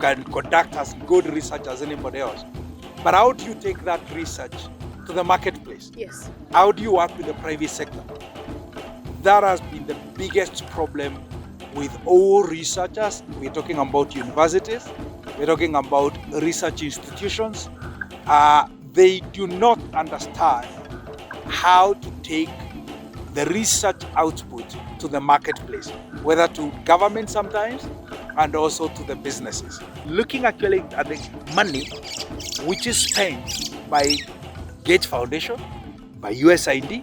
can conduct as good research as anybody else. But how do you take that research to the marketplace? Yes. How do you work with the private sector? That has been the biggest problem with all researchers. We're talking about universities, we're talking about research institutions. They do not understand how to take the research output to the marketplace, whether to government sometimes and also to the businesses. Looking actually at the money which is spent by Gates Foundation, by USAID,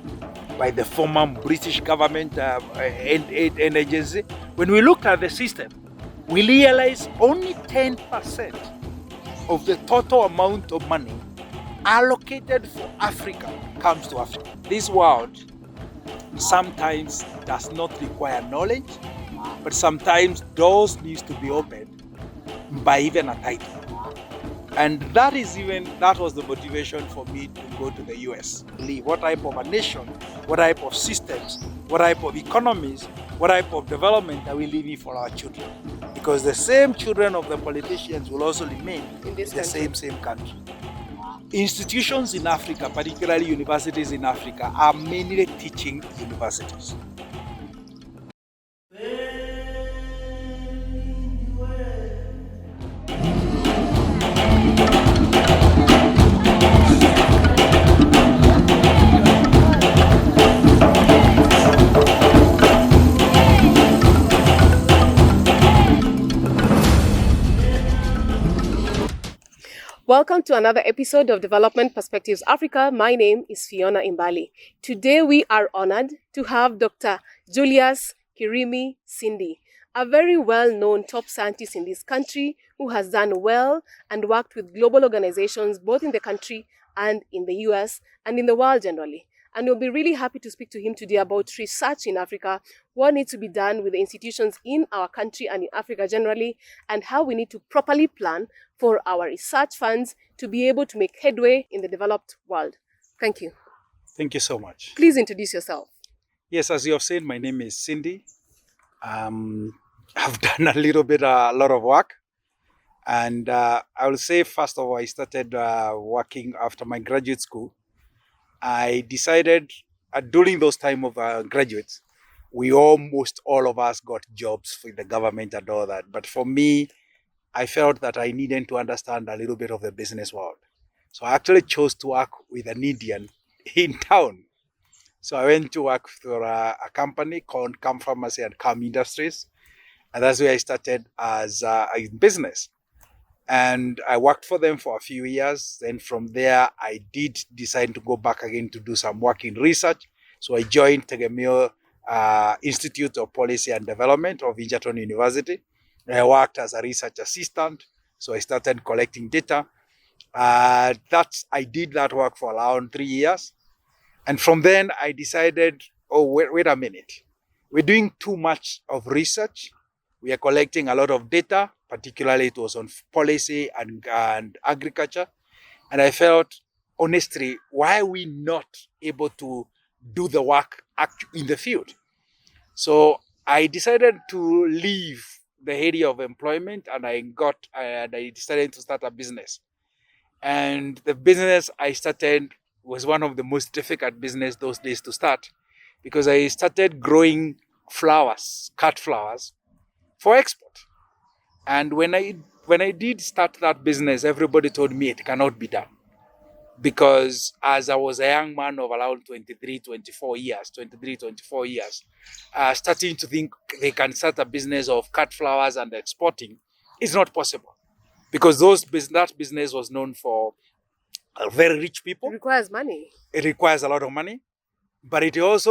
by the former British government aid agency, when we looked at the system, we realized only 10% of the total amount of money allocated for Africa comes to Africa. This world sometimes does not require knowledge, but sometimes doors needs to be opened by even a title. And that was the motivation for me to go to the US. What type of a nation, what type of systems, what type of economies, what type of development are we leaving for our children? Because the same children of the politicians will also remain in the same country. Institutions in Africa, particularly universities in Africa, are mainly teaching universities. Welcome to another episode of Development Perspectives Africa. My name is Fiona Imbali. Today we are honored to have Dr. Julius Kirimi Sindi, a very well-known top scientist in this country who has done well and worked with global organizations both in the country and in the US and in the world generally. And we'll be really happy to speak to him today about research in Africa, what needs to be done with the institutions in our country and in Africa generally, and how we need to properly plan for our research funds to be able to make headway in the developed world. Thank you. Thank you so much. Please introduce yourself. Yes, as you have said, my name is Cindy. I've done a lot of work. And I will say, first of all, I started working after my graduate school. I decided during those time of graduates, almost all of us got jobs for the government and all that. But for me, I felt that I needed to understand a little bit of the business world. So I actually chose to work with an Indian in town. So I went to work for a company called Come Pharmacy and Come Industries. And that's where I started as a business. And I worked for them for a few years. Then from there, I did decide to go back again to do some work in research. So I joined Tegemeo Institute of Policy and Development of Egerton University. I worked as a research assistant. So I started collecting data. I did that work for around 3 years. And from then I decided, wait a minute. We're doing too much of research. We are collecting a lot of data, particularly it was on policy and agriculture. And I felt, honestly, why are we not able to do the work in the field? So I decided to leave the area of employment and I decided to start a business. And the business I started was one of the most difficult business those days to start, because I started growing flowers, cut flowers, for export. And when I did start that business, everybody told me it cannot be done. Because as I was a young man of around 23, 24 years, starting to think they can start a business of cut flowers and exporting is not possible. Because that business was known for very rich people. It requires money. It requires a lot of money. But it was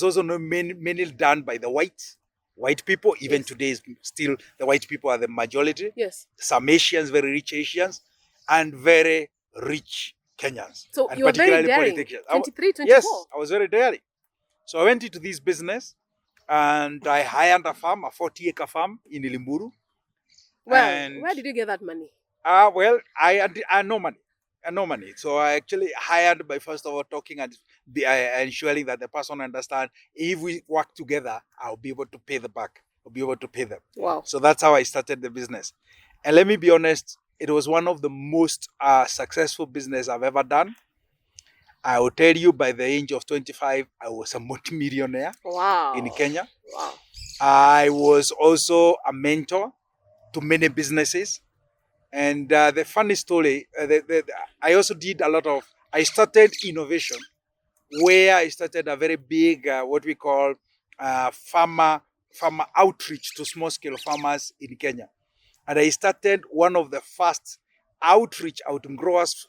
also mainly done by the white people. Even today, still the white people are the majority. Yes. Some Asians, very rich Asians, and very rich Kenyans. So and you were very daring. Politicians. 23, 24? Yes, I was very daring. So I went into this business and I hired a 40-acre farm in Ilimburu. Well, where did you get that money? Well, I had no money. No money. So I actually hired by first of all talking and ensuring that the person understand if we work together, I'll be able to pay the back. I'll be able to pay them. Wow. So that's how I started the business. And let me be honest, it was one of the most successful business I've ever done. I will tell you, by the age of 25, I was a multimillionaire in Kenya. Wow. I was also a mentor to many businesses. And the funny story, I also did a lot of, I started innovation where I started a very big, what we call farmer outreach to small scale farmers in Kenya. And I started one of the first outreach out and growers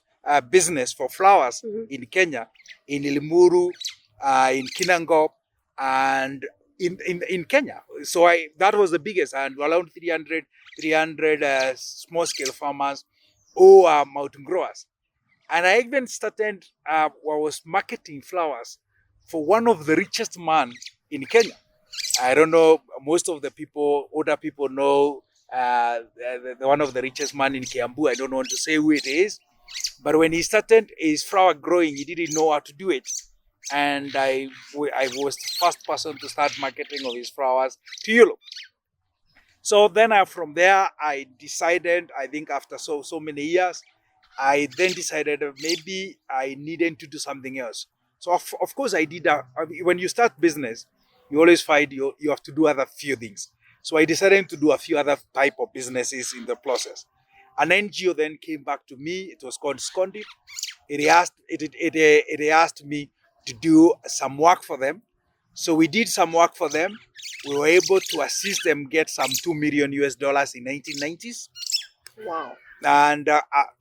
business for flowers in Kenya, in Limuru, in Kinangop, and in Kenya. So that was the biggest, and around 300 small scale farmers who are mountain growers. And I even started, was marketing flowers for one of the richest man in Kenya. I don't know, most of the people, older people know the one of the richest man in Kiambu. I don't want to say who it is. But when he started his flower growing, he didn't know how to do it. And I was the first person to start marketing of his flowers to Europe. So then from there, I decided, I think after so many years, I then decided maybe I needed to do something else. So of course I did that. When you start business, you always find you have to do other few things. So I decided to do a few other type of businesses in the process. An NGO then came back to me. It was called Scondi. It asked me to do some work for them. So we did some work for them. We were able to assist them get some $2 million US in 1990s. Wow. And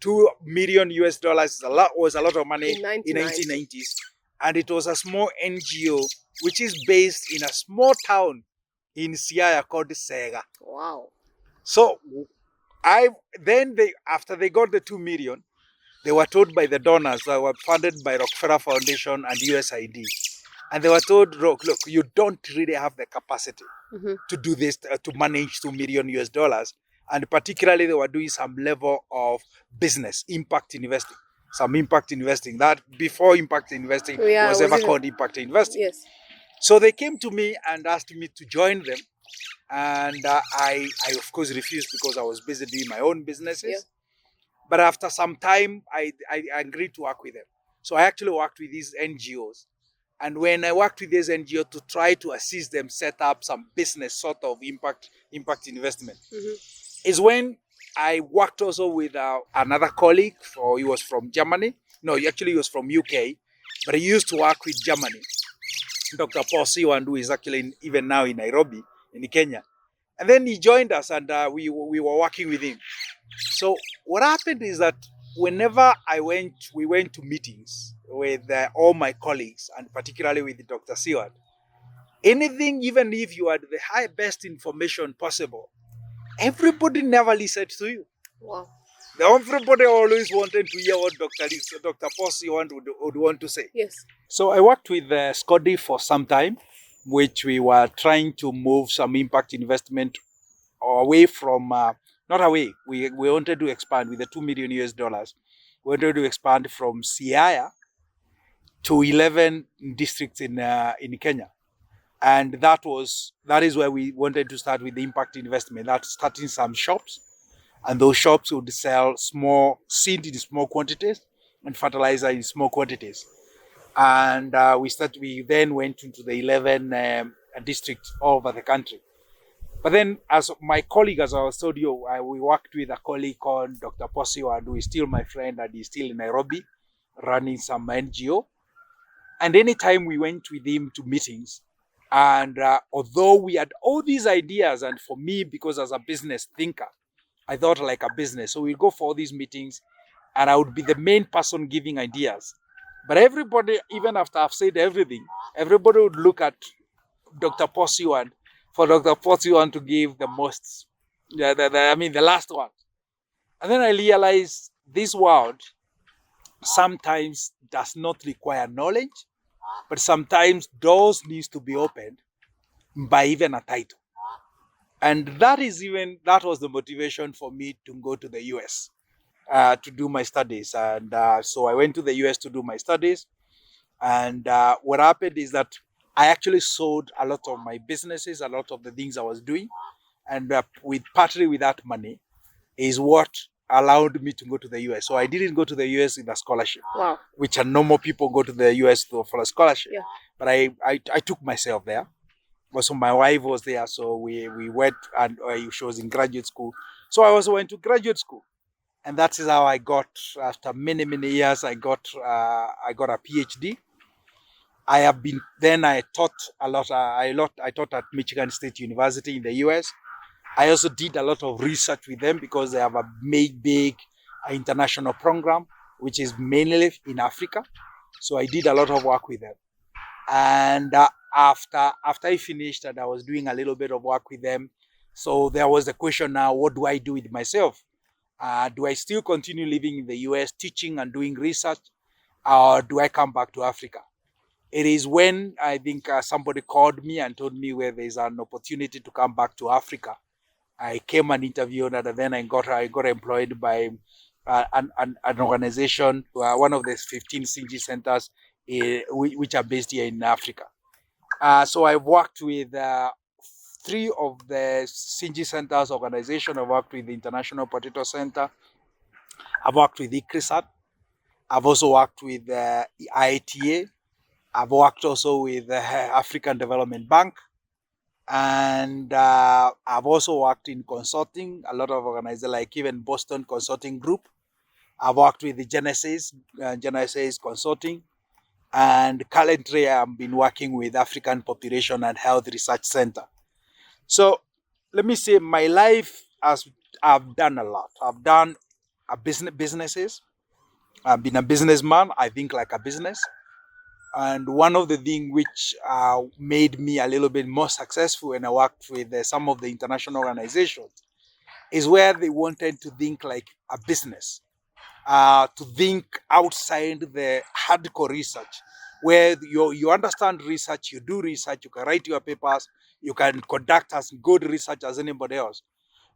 $2 million US was a lot of money In in 1990s. And it was a small NGO which is based in a small town in Siaya called Sega. Wow. So after they got the 2 million, they were told by the donors that were funded by Rockefeller Foundation and USAID. And they were told, look, you don't really have the capacity to do this, to manage $2 million US. And particularly, they were doing some level of business, impact investing. Some impact investing. That before impact investing was ever called impact investing. Yes. So they came to me and asked me to join them. And I of course, refused because I was busy doing my own businesses. Yeah. But after some time, I agreed to work with them. So I actually worked with these NGOs. And when I worked with this NGO to try to assist them set up some business sort of impact investment, is when I worked also with another colleague. He was from Germany. No, actually he was from UK, but he used to work with Germany. Dr. Paul Siwan, who is actually even now in Nairobi, in Kenya. And then he joined us and we were working with him. So what happened is that whenever we went to meetings with all my colleagues, and particularly with Dr. Siwan, anything, even if you had the best information possible, everybody never listened to you. Wow. Everybody always wanted to hear what Dr. Paul Siwan would want to say. Yes. So I worked with Scotty for some time, which we were trying to move some impact investment away from, not away, we wanted to expand with the $2 million US. We wanted to expand from Siaya to 11 districts in Kenya. And that is where we wanted to start with the impact investment. That's starting some shops. And those shops would sell seed in small quantities and fertilizer in small quantities. And we then went into the 11 districts all over the country. But then, as my colleague, as I was told you, we worked with a colleague called Dr. Posio, who is still my friend, and he's still in Nairobi, running some NGO. And anytime we went with him to meetings, and although we had all these ideas, and for me, because as a business thinker, I thought like a business. So we'd go for all these meetings, and I would be the main person giving ideas. But everybody, even after I've said everything, everybody would look at Dr. Posiwan for Dr. Posiwan to give the most, the last one. And then I realized this world sometimes does not require knowledge, but sometimes doors needs to be opened by even a title. And that was the motivation for me to go to the US. To do my studies. And so I went to the US to do my studies. And what happened is that I actually sold a lot of my businesses, a lot of the things I was doing. And partly with that money, is what allowed me to go to the US. So I didn't go to the US with a scholarship, Wow. which are normal people go to the US for a scholarship. Yeah. But I took myself there. Also, my wife was there, so we went, and she was in graduate school. So I also went to graduate school, and that is how I got. After many years, I got a PhD. I have been then I taught a lot. I taught at Michigan State University in the US. I also did a lot of research with them because they have a big international program, which is mainly in Africa. So I did a lot of work with them. And after I finished, and I was doing a little bit of work with them, so there was the question now: what do I do with myself? Do I still continue living in the US, teaching and doing research, or do I come back to Africa? It is when I think somebody called me and told me where there's an opportunity to come back to Africa. I came and interviewed, and then I got employed by an organization, one of the 15 Sinji centers, which are based here in Africa. So I've worked with 3 of the Sinji centers organization. I've worked with the International Potato Center. I've worked with ICRISAT. I've also worked with IITA. I've worked also with the African Development Bank. And I've also worked in consulting, a lot of organizations like even Boston Consulting Group. I've worked with the Genesis Consulting. And currently I've been working with African Population and Health Research Center. So let me say my life, I've done a lot. I've done businesses. I've been a businessman, I think like a business. And one of the things which made me a little bit more successful when I worked with some of the international organizations is where they wanted to think like a business, to think outside the hardcore research, where you understand research, you do research, you can write your papers, you can conduct as good research as anybody else.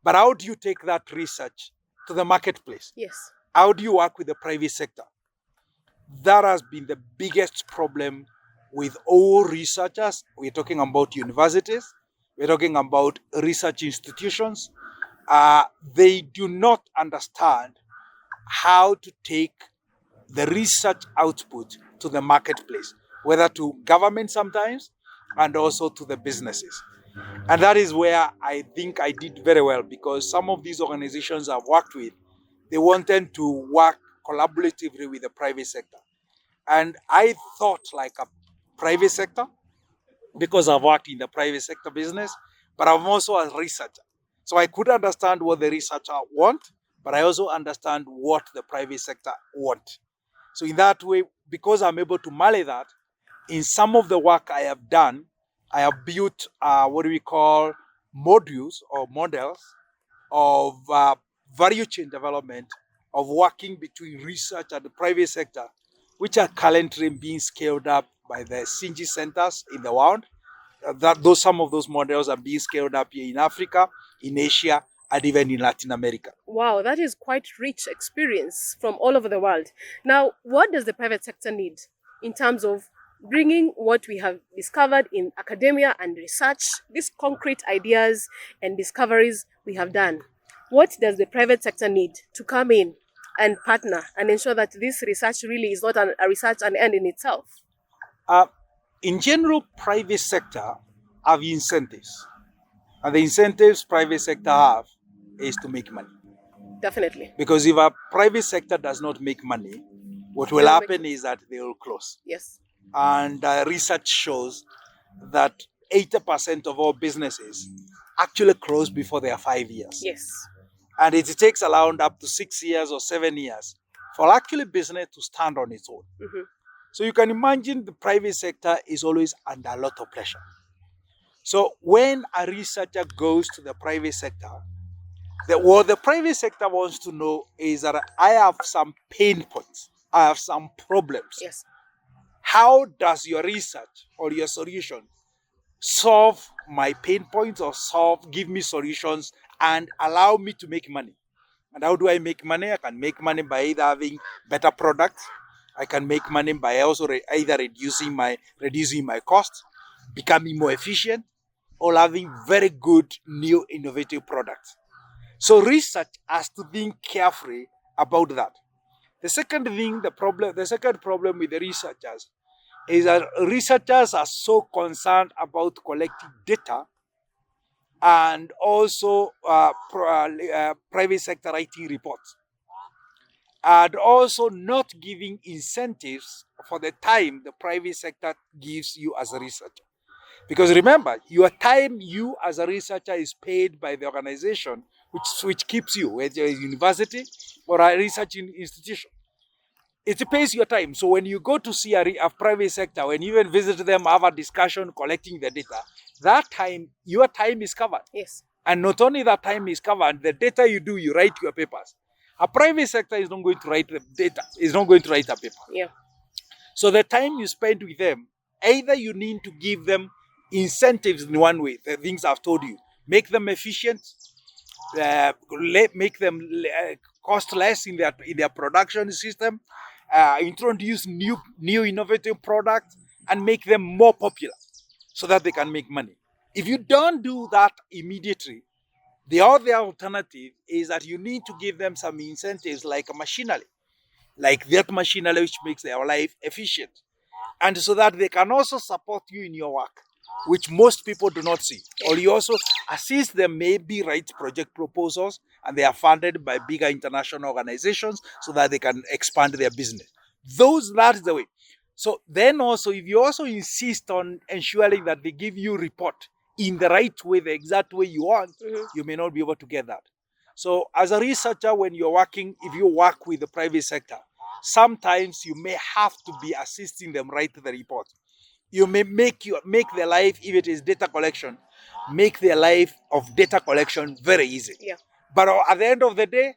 But how do you take that research to the marketplace? Yes. How do you work with the private sector? That has been the biggest problem with all researchers. We're talking about universities, we're talking about research institutions. They do not understand how to take the research output to the marketplace, whether to government sometimes and also to the businesses. And that is where I think I did very well, because some of these organizations I've worked with, they wanted to work collaboratively with the private sector. And I thought like a private sector because I've worked in the private sector business, but I'm also a researcher. So I could understand what the researcher want, but I also understand what the private sector want. So in that way, because I'm able to marry that, in some of the work I have done, I have built what we call modules or models of value chain development, of working between research and the private sector, which are currently being scaled up by the Sinji centers in the world. Some of those models are being scaled up here in Africa, in Asia, and even in Latin America. Wow, that is quite rich experience from all over the world. Now, what does the private sector need in terms of bringing what we have discovered in academia and research, these concrete ideas and discoveries we have done? What does the private sector need to come in and partner and ensure that this research really is not a research an end in itself? In general, private sector have incentives. And the incentives private sector have is to make money. Definitely. Because if a private sector does not make money, what will happen is that they will close. Yes. And research shows that 80% of all businesses actually close before they are 5 years. Yes. And it takes around up to 6 years or 7 years for actually business to stand on its own. Mm-hmm. So you can imagine the private sector is always under a lot of pressure. So when a researcher goes to the private sector, what the private sector wants to know is that I have some pain points, I have some problems. Yes. How does your research or your solution solve my pain points, or give me solutions and allow me to make money? And how do I make money? I can make money by either having better products. I can make money by also either reducing my costs, becoming more efficient, or having very good new innovative products. So research has to think carefully about that. The second problem with the researchers is that researchers are so concerned about collecting data and also private sector writing reports, and also not giving incentives for the time the private sector gives you as a researcher. Because remember, your time you as a researcher is paid by the organization which keeps you, whether it's a university or a research institution. It pays your time. So when you go to see a private sector, when you even visit them, have a discussion, collecting the data, that time, your time is covered. Yes. And not only that time is covered, the data you do, you write your papers. A private sector is not going to write the data, is not going to write a paper. Yeah. So the time you spend with them, either you need to give them incentives in one way, the things I've told you, make them efficient, make them cost less in their production system, introduce new innovative products, and make them more popular so that they can make money. If you don't do that immediately, the other alternative is that you need to give them some incentives like a machinery, like that machinery which makes their life efficient, and so that they can also support you in your work, which most people do not see. Or you also assist them, maybe write project proposals, and they are funded by bigger international organizations so that they can expand their business. That is the way. So then also, if you also insist on ensuring that they give you report in the right way, the exact way you want, you may not be able to get that. So as a researcher, when you're working, if you work with the private sector, sometimes you may have to be assisting them write the report. You may make their life, if it is data collection, make their life of data collection very easy. Yeah. But at the end of the day,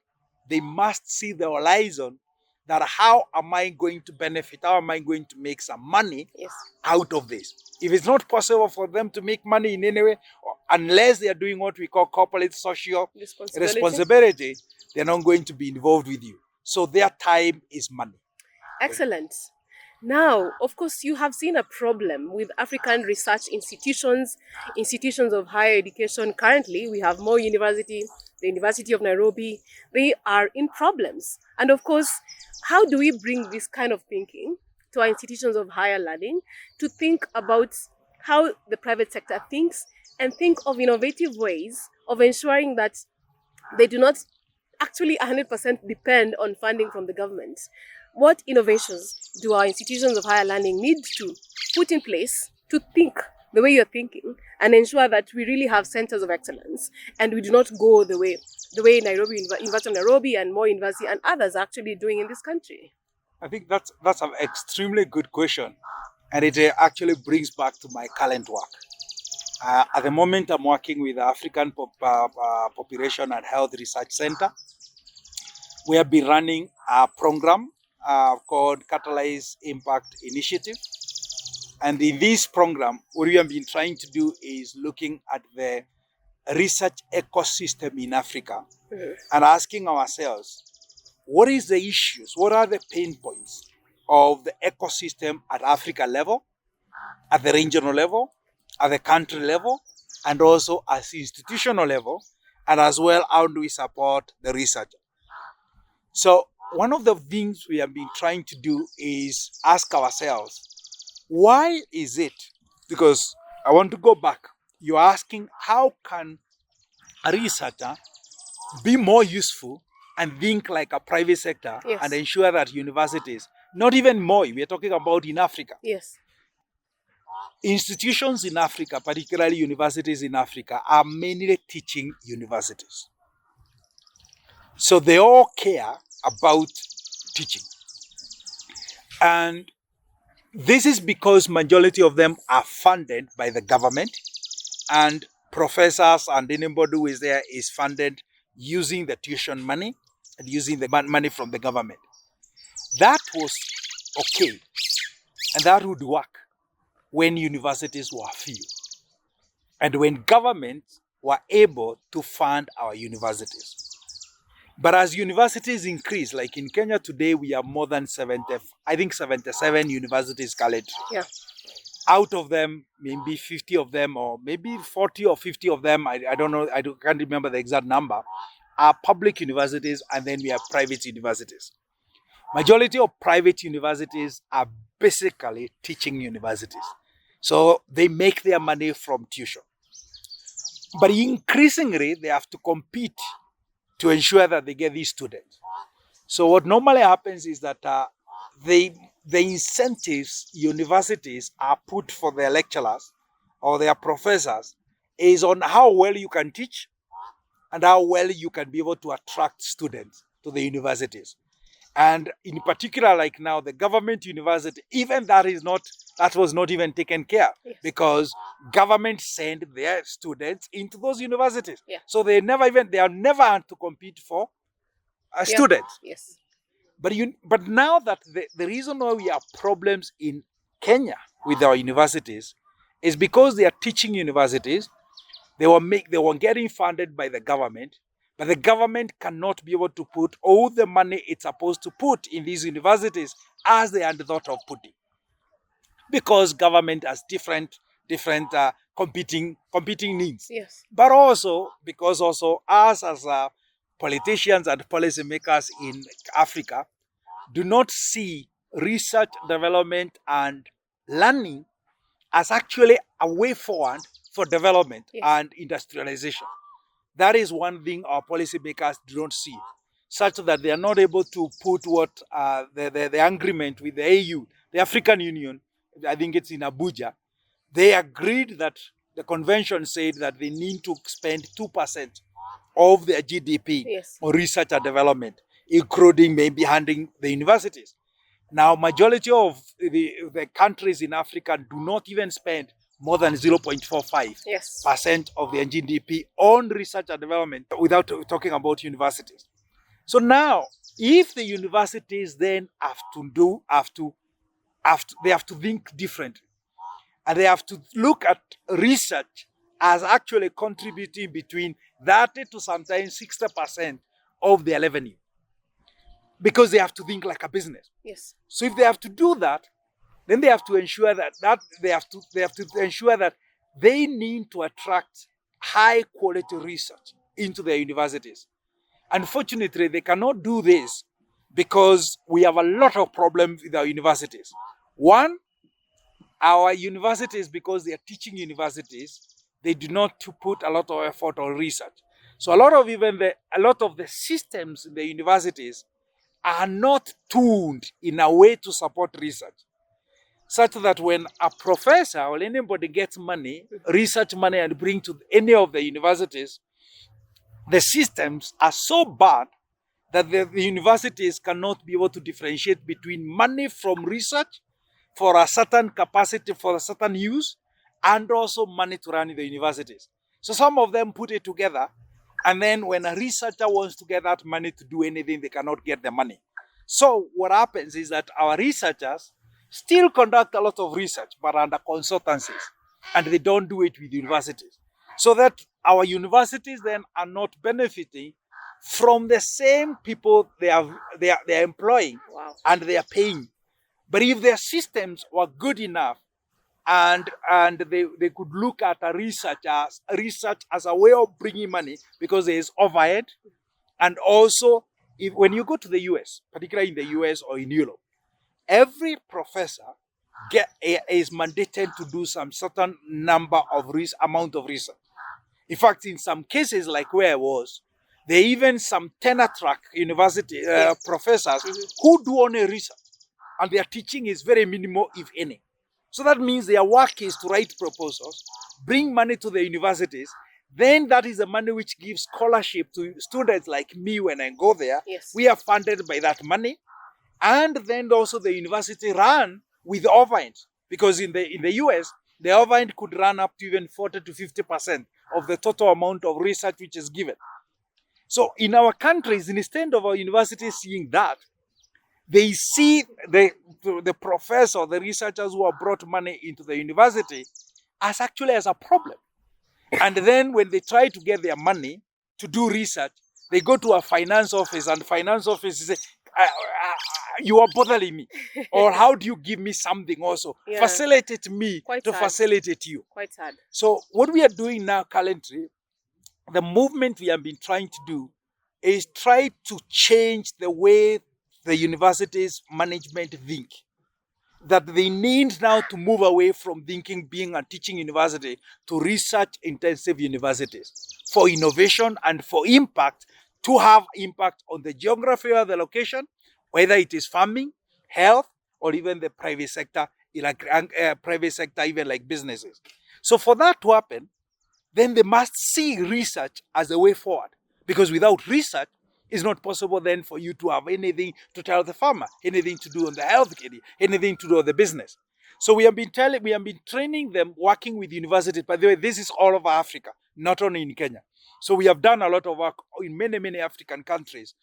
they must see the horizon that how am I going to benefit? How am I going to make some money out of this? If it's not possible for them to make money in any way, unless they are doing what we call corporate social responsibility, they're not going to be involved with you. So their time is money. Excellent. Now, of course, you have seen a problem with African research institutions of higher education. Currently, we have more university, the University of Nairobi, they are in problems. And of course, how do we bring this kind of thinking to our institutions of higher learning to think about how the private sector thinks and think of innovative ways of ensuring that they do not actually 100% depend on funding from the government? What innovations do our institutions of higher learning need to put in place to think the way you're thinking and ensure that we really have centers of excellence and we do not go the way University of Nairobi and more university and others are actually doing in this country? I think that's an extremely good question, and it actually brings back to my current work. At the moment, I'm working with the African Population and Health Research Center. We have been running a program called Catalyze Impact Initiative. And in this program, what we have been trying to do is looking at the research ecosystem in Africa and asking ourselves, what is the issues? What are the pain points of the ecosystem at Africa level, at the regional level, at the country level, and also at the institutional level, and as well, how do we support the researcher? So one of the things we have been trying to do is ask ourselves, why is it? Because I want to go back. You're asking, how can a researcher be more useful and think like a private sector and ensure that universities, not even more, we're talking about in Africa. Yes. Institutions in Africa, particularly universities in Africa, are mainly teaching universities. So they all care about teaching. And this is because majority of them are funded by the government, and professors and anybody who is there is funded using the tuition money and using the money from the government. That was okay, and that would work when universities were few and when governments were able to fund our universities. But as universities increase, like in Kenya today, we have more than 77 universities college. Yeah. Out of them, maybe 50 of them, or maybe 40 or 50 of them, I don't know, can't remember the exact number, are public universities, and then we have private universities. Majority of private universities are basically teaching universities. So they make their money from tuition. But increasingly, they have to compete to ensure that they get these students. So what normally happens is that the incentives universities are put for their lecturers or their professors is on how well you can teach and how well you can be able to attract students to the universities. And in particular, like now, the government university, even that was not even taken care, Yes. because government send their students into those universities. Yeah. So they are never had to compete for students. Yes. But now that the reason why we have problems in Kenya with our universities is because they are teaching universities. They were getting funded by the government, but the government cannot be able to put all the money it's supposed to put in these universities as they had thought of putting, because government has different competing needs. Yes. But also because us as politicians and policymakers in Africa do not see research, development, and learning as actually a way forward for development. Yes. And industrialization. That is one thing our policymakers do not see, such that they are not able to put what the agreement with the AU, the African Union, I think it's in Abuja, they agreed that the convention said that they need to spend 2% of their GDP. Yes. On research and development, including maybe handing the universities. Now, majority of the countries in Africa do not even spend more than 0.45% of their GDP on research and development, without talking about universities. So now, if the universities then they have to think differently, and they have to look at research as actually contributing between 30 to sometimes 60% of their revenue, because they have to think like a business. Yes. So if they have to do that, then they have to ensure that they need to attract high quality research into their universities. Unfortunately, they cannot do this because we have a lot of problems with our universities. One, our universities, because they are teaching universities, they do not put a lot of effort on research. So a lot of the systems in the universities are not tuned in a way to support research, such that when a professor or anybody gets money, research money, and bring to any of the universities, the systems are so bad that the universities cannot be able to differentiate between money from research for a certain capacity, for a certain use, and also money to run the universities. So some of them put it together, and then when a researcher wants to get that money to do anything, they cannot get the money. So what happens is that our researchers still conduct a lot of research, but under consultancies, and they don't do it with universities. So that our universities then are not benefiting from the same people they are employing. Wow. And they are paying. But if their systems were good enough, and they could look at research as a way of bringing money, because there is overhead, and also when you go to the US, particularly in the US or in Europe, every professor is mandated to do some certain amount of research. In fact, in some cases, like where I was, there are even some tenure track university professors who do only research, and their teaching is very minimal, if any. So that means their work is to write proposals, bring money to the universities. Then that is the money which gives scholarship to students like me when I go there. Yes. We are funded by that money. And then also the university run with overhead, because in the US, the overhead could run up to even 40 to 50% of the total amount of research which is given. So in our countries, instead of our universities seeing that, they see the professor, the researchers who have brought money into the university as a problem. And then when they try to get their money to do research, they go to a finance office, and the finance office says, you are bothering me. Or how do you give me something also? Yeah. Facilitate me Quite to sad. Facilitate you. Quite sad. So what we are doing now currently, the movement we have been trying to do is try to change the way the university's management think. That they need now to move away from thinking being a teaching university to research intensive universities for innovation and for impact, to have impact on the geography of the location, whether it is farming, health, or even the private sector, even like businesses. So for that to happen, then they must see research as a way forward. Because without research, it's not possible then for you to have anything to tell the farmer, anything to do on the health care, anything to do on the business. So we have been training them, working with universities. By the way, this is all over Africa, not only in Kenya. So we have done a lot of work in many, many African countries,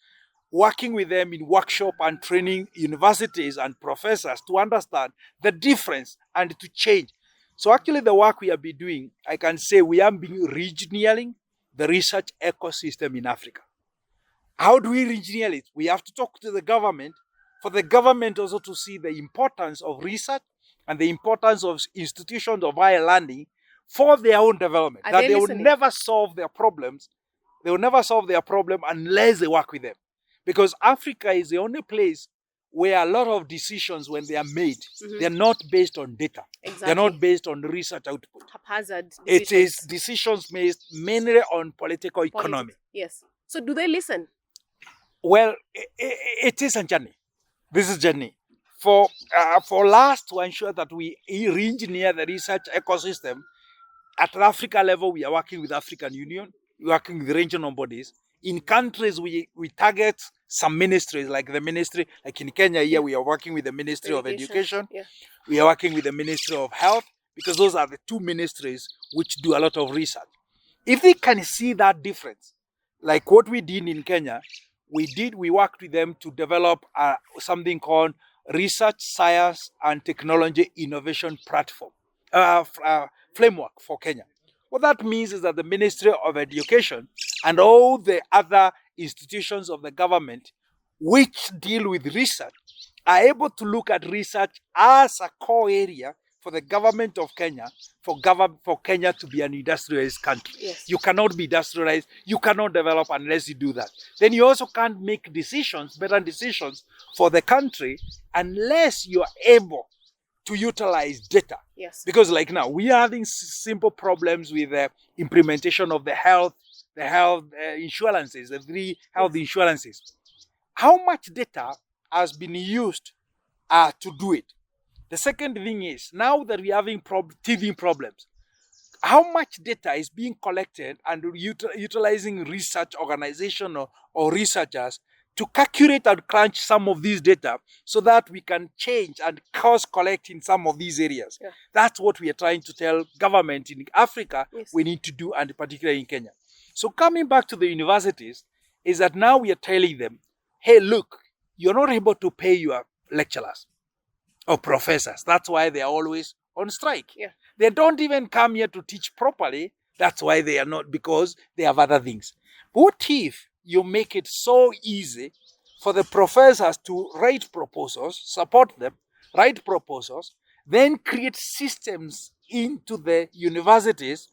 working with them in workshop and training universities and professors to understand the difference and to change. So actually the work we have been doing, I can say we have been regionalizing the research ecosystem in Africa. How do we regionalize it? We have to talk to the government, for the government also to see the importance of research and the importance of institutions of higher learning for their own development. That they will never solve their problems. They will never solve their problem unless they work with them. Because Africa is the only place where a lot of decisions, when they are made, they're not based on data. Exactly. They're not based on research output. Haphazard decisions. It is decisions made mainly on political economy. Yes. So do they listen? Well, it is a journey. This is a journey. For us to ensure that we re-engineer the research ecosystem, at the Africa level, we are working with African Union, we're working with regional bodies. In countries, we target some ministries, like the ministry, like in Kenya here, we are working with the Ministry of Education. Yeah. We are working with the Ministry of Health, because those are the two ministries which do a lot of research. If they can see that difference, like what we did in Kenya, we worked with them to develop something called Research, Science and Technology Innovation Platform, framework for Kenya. What that means is that the Ministry of Education and all the other institutions of the government which deal with research are able to look at research as a core area for the government of Kenya, for Kenya to be an industrialized country. Yes. You cannot be industrialized, you cannot develop unless you do that. Then you also can't make better decisions for the country unless you are able to utilize data. Yes. Because like now, we are having simple problems with the implementation of the health insurances, the 3 health insurances. How much data has been used to do it? The second thing is, now that we're having teething problems, how much data is being collected and utilizing research organization or researchers to calculate and crunch some of these data so that we can change and cost collect in some of these areas. Yeah. That's what we are trying to tell government in Africa. Yes. We need to do, and particularly in Kenya. So coming back to the universities, is that now we are telling them, hey, look, you're not able to pay your lecturers or professors. That's why they are always on strike. Yeah. They don't even come here to teach properly. That's why they are not, because they have other things. What if you make it so easy for the professors to write proposals, support them, write proposals, then create systems into the universities,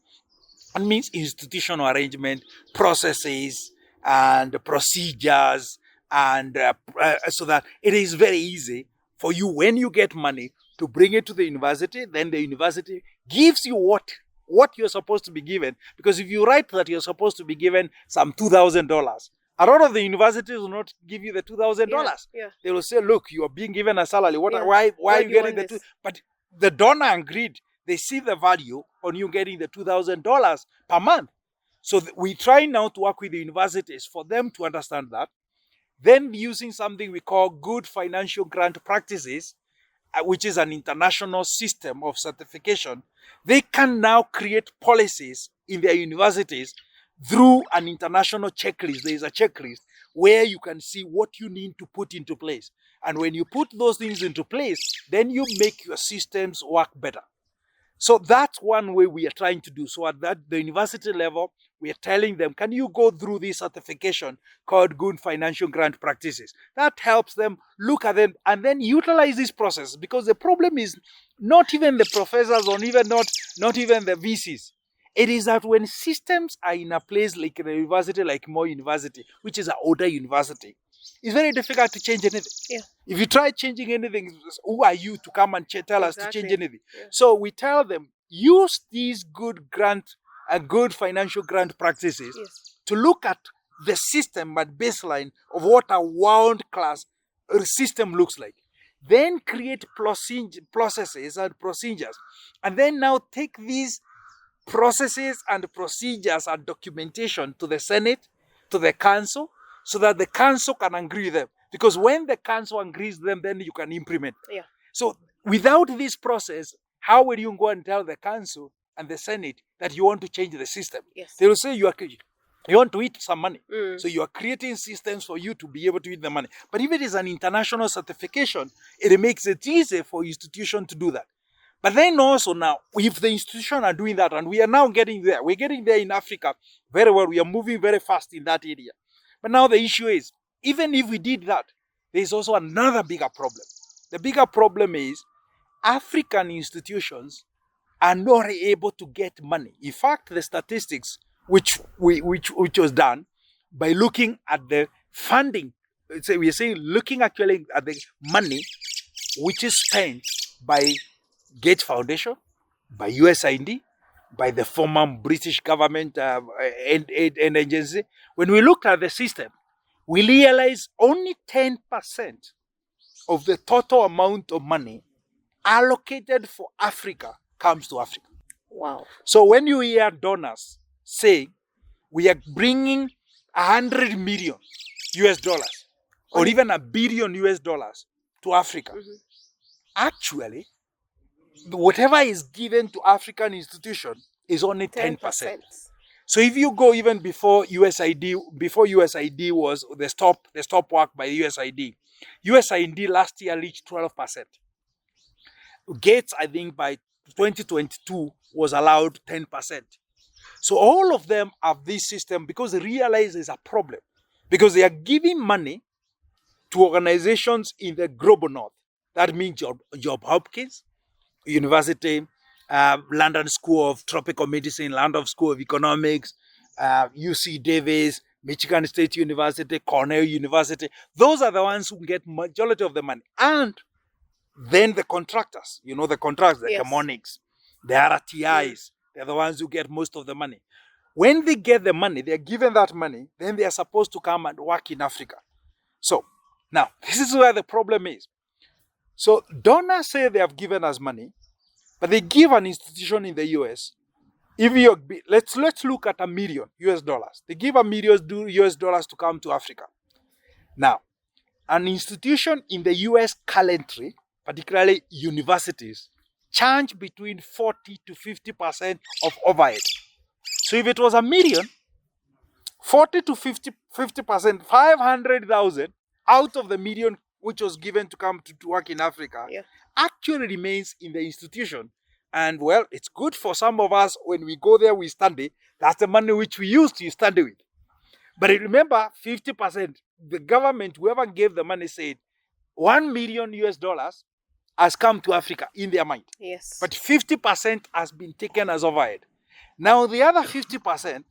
and means institutional arrangement, processes, and procedures, and so that it is very easy for you, when you get money, to bring it to the university. Then the university gives you what you're supposed to be given. Because if you write that you're supposed to be given some $2,000, a lot of the universities will not give you the $2,000. Yeah. They will say, look, you are being given a salary. Why are you getting the $2,000? But the donor agreed. They see the value on you getting the $2,000 per month. So we try now to work with the universities for them to understand that. Then using something we call good financial grant practices, which is an international system of certification, they can now create policies in their universities through an international checklist. There is a checklist where you can see what you need to put into place. And when you put those things into place, then you make your systems work better. So that's one way we are trying to do. So at the university level, we are telling them, can you go through this certification called good financial grant practices? That helps them look at them and then utilize this process. Because the problem is not even the professors or even not even the VCs. It is that when systems are in a place like a university, like Mo University, which is an older university, it's very difficult to change anything. Yeah. If you try changing anything, who are you to come and tell us to change anything? Yeah. So we tell them, use these good grant and good financial grant practices to look at the system at baseline of what a world-class system looks like. Then create processes and procedures. And then now take these processes and procedures and documentation to the Senate, to the Council, so that the Council can agree with them. Because when the Council agrees with them, then you can implement. Yeah. So without this process, how will you go and tell the Council and the Senate that you want to change the system? Yes. They will say you want to eat some money. So you are creating systems for you to be able to eat the money. But if it is an international certification, it makes it easier for institutions to do that. But then also now, if the institutions are doing that, and we are now getting there, we're getting there in Africa very well, we are moving very fast in that area. But now the issue is, even if we did that, there's also another bigger problem. The bigger problem is African institutions are not able to get money. In fact, the statistics which was done by looking at the funding, we are saying looking actually at the money which is spent by Gates Foundation, by USAID, by the former British government aid agency. When we looked at the system, we realized only 10% of the total amount of money allocated for Africa comes to Africa. Wow. So when you hear donors say we are bringing 100 million US dollars or even $1 billion US dollars to Africa, actually, whatever is given to African institutions is only 10%. So if you go even before USAID was the stop work by USAID last year reached 12%. Gates, I think by 2022 was allowed 10%. So all of them have this system because they realize there's a problem. Because they are giving money to organizations in the global north. That means Job Hopkins University, London School of Tropical Medicine, London School of Economics, UC Davis, Michigan State University, Cornell University. Those are the ones who get majority of the money. And then the contractors, the Chemonics, the RTIs, they're the ones who get most of the money. When they get the money, they're given that money, then they are supposed to come and work in Africa. So, now, this is where the problem is. So, donors say they have given us money, but they give an institution in the US. Let's look at $1 million US dollars. They give $1 million US dollars to come to Africa. Now, an institution in the US currently, particularly universities, charge between 40 to 50% of overhead. So if it was $1 million, 40 to 50%, 500,000 out of the $1 million which was given to come to work in Africa, actually remains in the institution. And well, it's good for some of us when we go there, we study. That's the money which we use to study with. But remember, 50%, the government, whoever gave the money said, $1 million US dollars has come to Africa in their mind. Yes. But 50% has been taken as overhead. Now the other 50%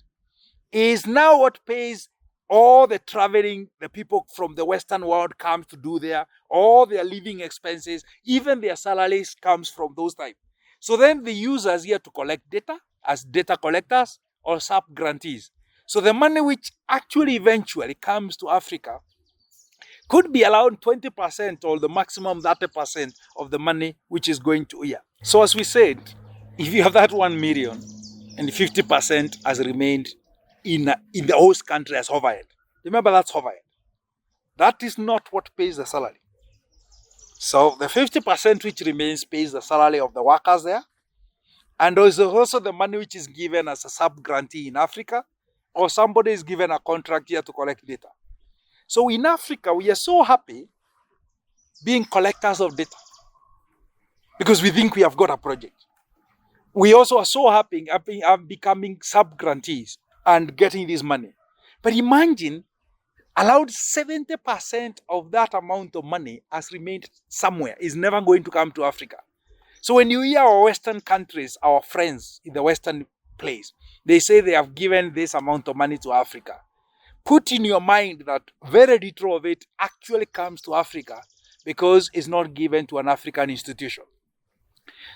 is now what pays all the traveling the people from the Western world come to do there, all their living expenses, even their salaries comes from those types. So then they use us here to collect data as data collectors or sub-grantees. So the money which actually eventually comes to Africa could be around 20% or the maximum 30% of the money which is going to here. So as we said, if you have that 1 million and 50% has remained in the host country as overhead. Remember, that's overhead. That is not what pays the salary. So the 50% which remains pays the salary of the workers there. And there's also the money which is given as a sub-grantee in Africa, or somebody is given a contract here to collect data. So in Africa, we are so happy being collectors of data because we think we have got a project. We also are so happy becoming sub-grantees and getting this money. But imagine, allowed 70% of that amount of money has remained somewhere, is never going to come to Africa. So when you hear our Western countries, our friends in the Western place. They say they have given this amount of money to Africa. Put in your mind that very little of it actually comes to Africa because it's not given to an African institution.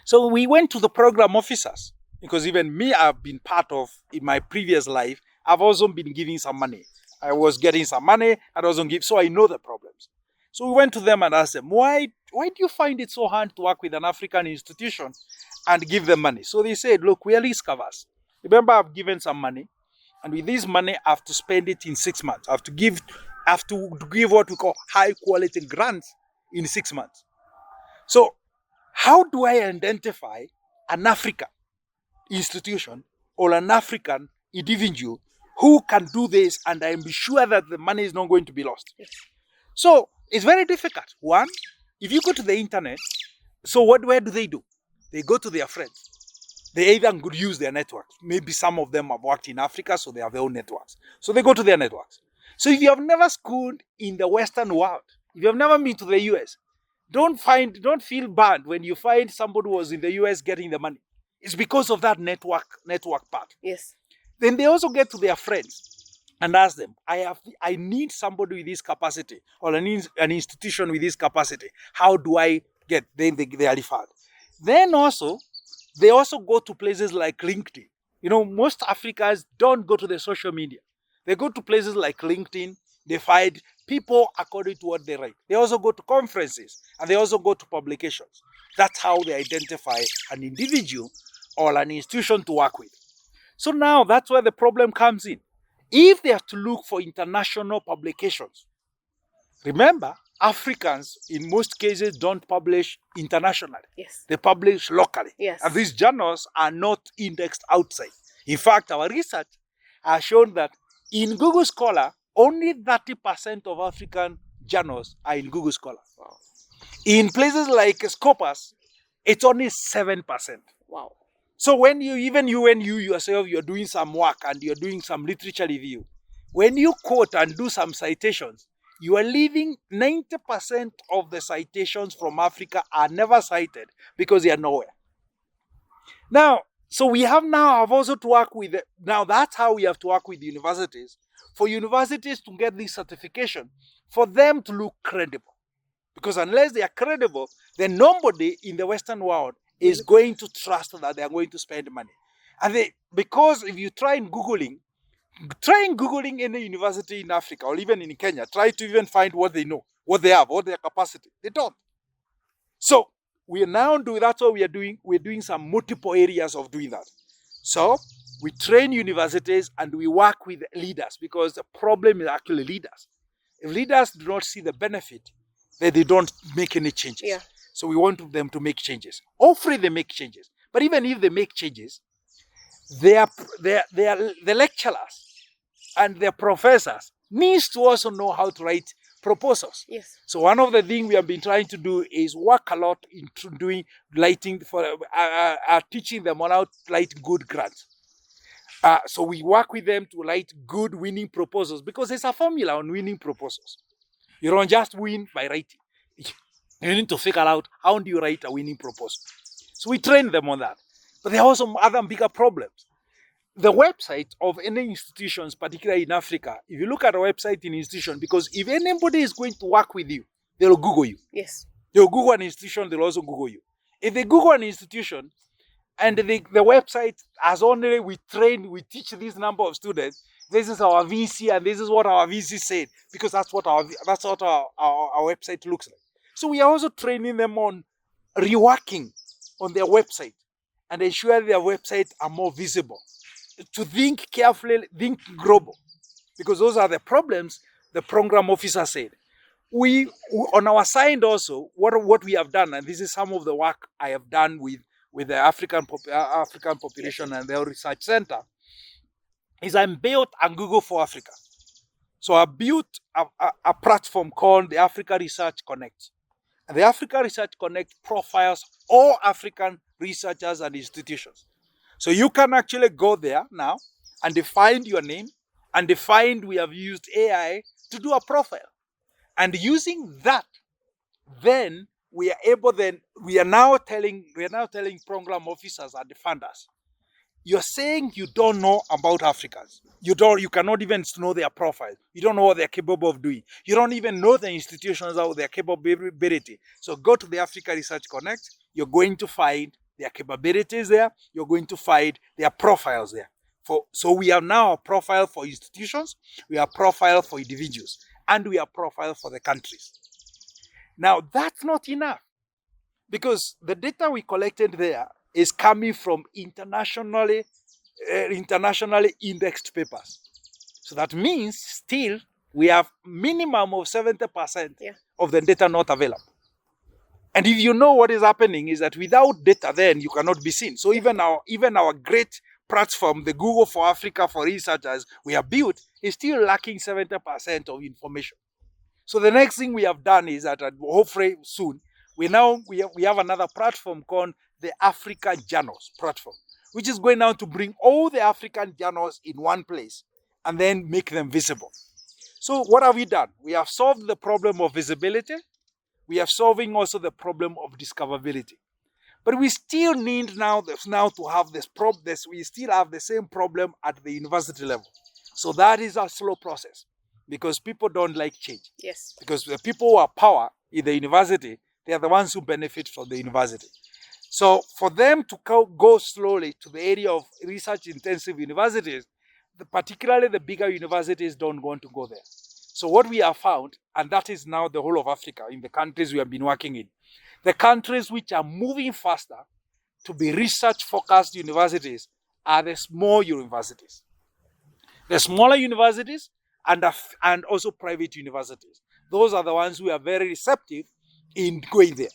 So we went to the program officers, because even me, I've been part of, in my previous life, I've also been giving some money. I was getting some money, I wasn't give, so I know the problems. So we went to them and asked them, why do you find it so hard to work with an African institution and give them money? So they said, look, we are risk averse. Remember, I've given some money, and with this money, I have to spend it in 6 months. I have to give what we call high quality grants in 6 months. So how do I identify an African institution or an African individual who can do this, and I'm sure that the money is not going to be lost? Yes. So it's very difficult. One, if you go to the internet, so where do? They go to their friends. They either could use their networks. Maybe some of them have worked in Africa, so they have their own networks. So they go to their networks. So if you have never schooled in the Western world, if you have never been to the US, don't feel bad when you find somebody who was in the US getting the money. It's because of that network part. Yes. Then they also get to their friends and ask them, I need somebody with this capacity, or I need an institution with this capacity. How do I get? Then they are referred. Then also, they also go to places like LinkedIn. You know, most Africans don't go to the social media. They go to places like LinkedIn. They find people according to what they write. They also go to conferences, and they also go to publications. That's how they identify an individual or an institution to work with. So now that's where the problem comes in. If they have to look for international publications, remember, Africans in most cases don't publish internationally. Yes. They publish locally. Yes. And these journals are not indexed outside. In fact, our research has shown that in Google Scholar, only 30% of African journals are in Google Scholar. Wow. In places like Scopus, it's only 7%. Wow. So when you yourself, you're doing some work and you're doing some literature review, when you quote and do some citations, you are leaving 90% of the citations from Africa are never cited because they are nowhere. Now, so we have also to work with, now that's how we have to work with universities, for universities to get this certification, for them to look credible. Because unless they are credible, then nobody in the Western world is going to trust that they are going to spend money. And because if you try Googling any university in Africa or even in Kenya, try to even find what they know, what they have, what their capacity. They don't. So we are now doing, that's what we are doing. We're doing some multiple areas of doing that. So we train universities and we work with leaders, because the problem is actually leaders. If leaders do not see the benefit, then they don't make any changes. Yeah. So we want them to make changes. Hopefully they make changes. But even if they make changes, the lecturers and their professors needs to also know how to write proposals. Yes. So one of the things we have been trying to do is work a lot into doing writing for teaching them on how to write good grants. So we work with them to write good winning proposals, because there's a formula on winning proposals. You don't just win by writing. You need to figure out how do you write a winning proposal. So we train them on that. But there are also other bigger problems. The website of any institutions, particularly in Africa, if you look at a website in institution, because if anybody is going to work with you, they'll Google you. Yes. They'll Google an institution, they'll also Google you. If they Google an institution and the website has only, we teach this number of students, this is our VC and this is what our VC said, because that's what our website looks like. So we are also training them on reworking on their website and ensure their websites are more visible. To think carefully, think global, because those are the problems the program officer said. We, on our side also, what we have done, and this is some of the work I have done with the African population and their research center, is I built a Google for Africa. So I built a platform called the Africa Research Connect. And the Africa Research Connect profiles all African researchers and institutions. So you can actually go there now and define your name and we have used AI to do a profile. And using that, then we are now telling program officers and the funders, you're saying you don't know about Africans. You cannot even know their profile. You don't know what they're capable of doing. You don't even know the institutions or their capability. So go to the Africa Research Connect. You're going to find their capabilities there. You're going to find their profiles there. So we have now a profile for institutions, we have profile for individuals, and we have profile for the countries. Now that's not enough, because the data we collected there is coming from internationally indexed papers. So that means still we have minimum of 70% of the data not available. And if you know what is happening is that without data, then you cannot be seen. So even our great platform, the Google for Africa for researchers we have built, is still lacking 70% of information. So the next thing we have done is that hopefully soon, we have another platform called the Africa Journals platform, which is going now to bring all the African journals in one place and then make them visible. So what have we done? We have solved the problem of visibility. We are solving also the problem of discoverability. But we still need now to have this problem. We still have the same problem at the university level. So that is a slow process, because people don't like change. Yes. Because the people who have power in the university, they are the ones who benefit from the university. So for them to go slowly to the area of research-intensive universities, particularly the bigger universities don't want to go there. So what we have found, and that is now the whole of Africa in the countries we have been working in, the countries which are moving faster to be research-focused universities are the small universities. The smaller universities and also private universities. Those are the ones who are very receptive in going there.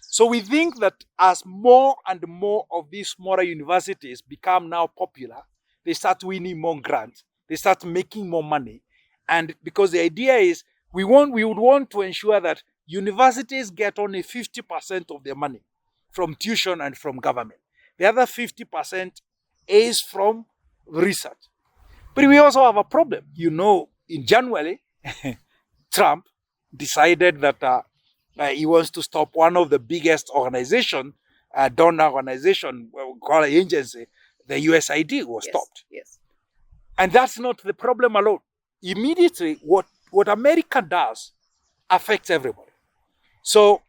So we think that as more and more of these smaller universities become now popular, they start winning more grants, they start making more money. And because the idea is we would want to ensure that universities get only 50% of their money from tuition and from government. The other 50% is from research. But we also have a problem. In January, Trump decided that he wants to stop one of the biggest organization, donor organization, called agency, the USAID was stopped. Yes. And that's not the problem alone. Immediately, what America does affects everybody. So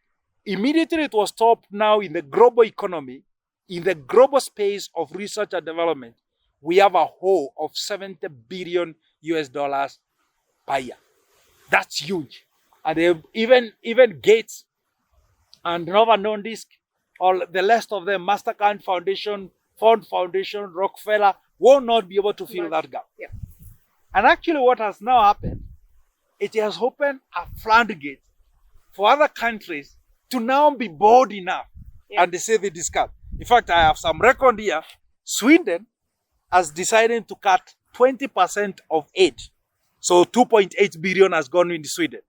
immediately it was stopped. Now in the global economy, in the global space of research and development, we have a hole of $70 billion per year. That's huge. And even Gates and Nova Nordisk, or the rest of them, Mastercard Foundation, Ford Foundation, Rockefeller, will not be able to fill that gap. Yeah. And actually what has now happened, it has opened a floodgate for other countries to now be bold enough and they say they discard. In fact, I have some record here. Sweden has decided to cut 20% of aid. So 2.8 billion has gone into Sweden.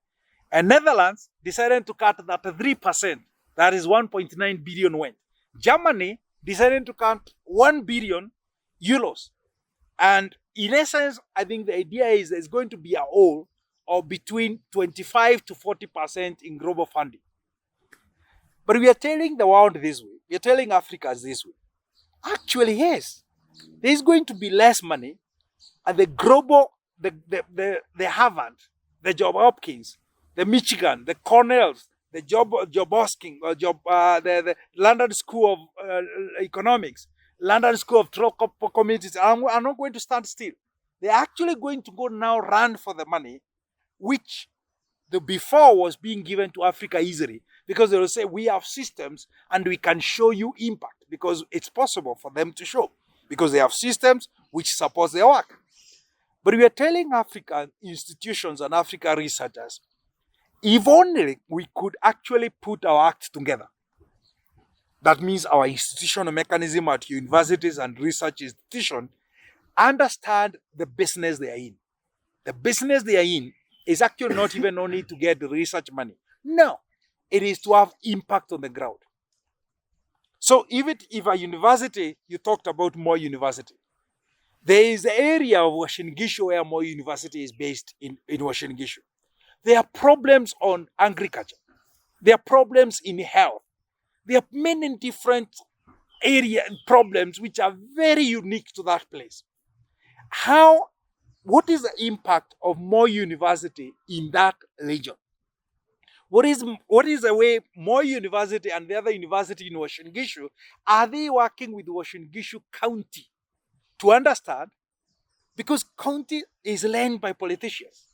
And Netherlands decided to cut that 3%. That is 1.9 billion went. Germany decided to cut 1 billion euros. And in essence, I think the idea is there's going to be a hole of between 25 to 40% in global funding. But we are telling the world this way. We are telling Africa this way. Actually, yes, there's going to be less money, and the global, the Harvard, the Johns Hopkins, the Michigan, the Cornells, the the London School of Economics, London School of Tropical Communities are not going to stand still. They're actually going to go now run for the money, which the before was being given to Africa easily, because they will say we have systems and we can show you impact, because it's possible for them to show, because they have systems which support their work. But we are telling African institutions and African researchers, if only we could actually put our act together. That means our institutional mechanism at universities and research institutions understand the business they are in. The business they are in is actually not even only to get the research money. No, it is to have impact on the ground. So if a university, you talked about Moi University, there is the area of Uasin Gishu where Moi University is based in Uasin Gishu. There are problems on agriculture. There are problems in health. There are many different area problems which are very unique to that place. What is the impact of more university in that region? What is the way more university and the other university in Uasin Gishu, are they working with Uasin Gishu County to understand? Because county is led by politicians.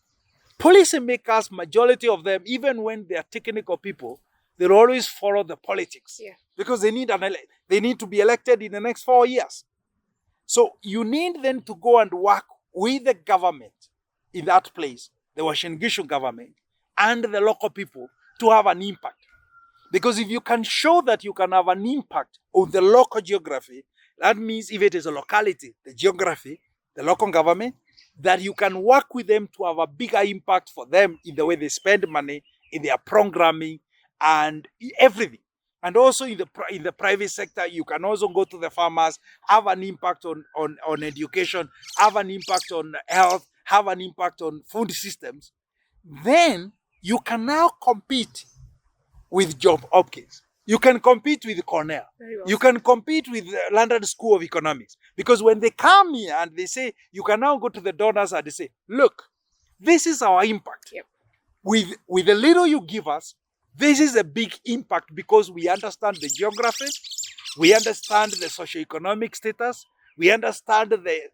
Policymakers, majority of them, even when they are technical people, they'll always follow the politics. Yeah. Because they need to be elected in the next 4 years. So you need them to go and work with the government in that place, the Uasin Gishu government, and the local people to have an impact. Because if you can show that you can have an impact on the local geography, that means if it is a locality, the geography, the local government, that you can work with them to have a bigger impact for them in the way they spend money, in their programming, and everything. And also in the private sector, you can also go to the farmers, have an impact on education, have an impact on health, have an impact on food systems. Then you can now compete with Johns Hopkins. You can compete with Cornell. Well. You can compete with the London School of Economics. Because when they come here and they say, you can now go to the donors and they say, look, this is our impact. Yep. With the little you give us, this is a big impact because we understand the geography, we understand the socio-economic status, we understand the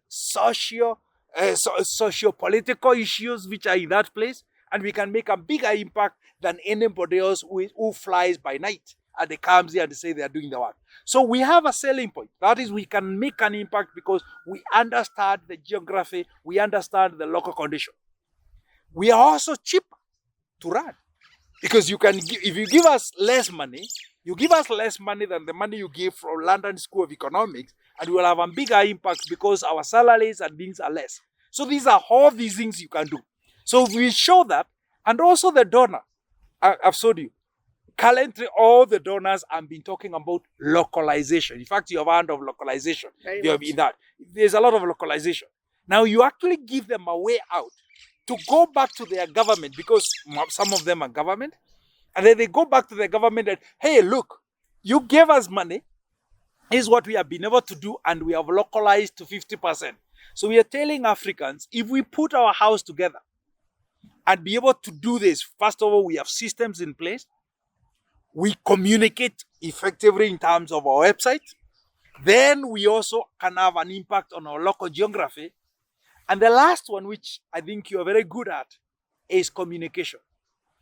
socio-political issues which are in that place, and we can make a bigger impact than anybody else who flies by night and they comes here and they say they are doing the work. So we have a selling point. That is, we can make an impact because we understand the geography, we understand the local condition. We are also cheaper to run. Because if you give us less money, you give us less money than the money you give from London School of Economics, and we will have a bigger impact because our salaries and things are less. So these are all these things you can do. So we show that, and also the donor. I've showed you. Currently, all the donors have been talking about localization. In fact, you have heard of localization. There's a lot of localization. Now you actually give them a way out to go back to their government, because some of them are government, and then they go back to their government and, hey, look, you gave us money, here's what we have been able to do, and we have localized to 50%. So we are telling Africans, if we put our house together and be able to do this, first of all, we have systems in place, we communicate effectively in terms of our website, then we also can have an impact on our local geography. And the last one, which I think you are very good at, is communication.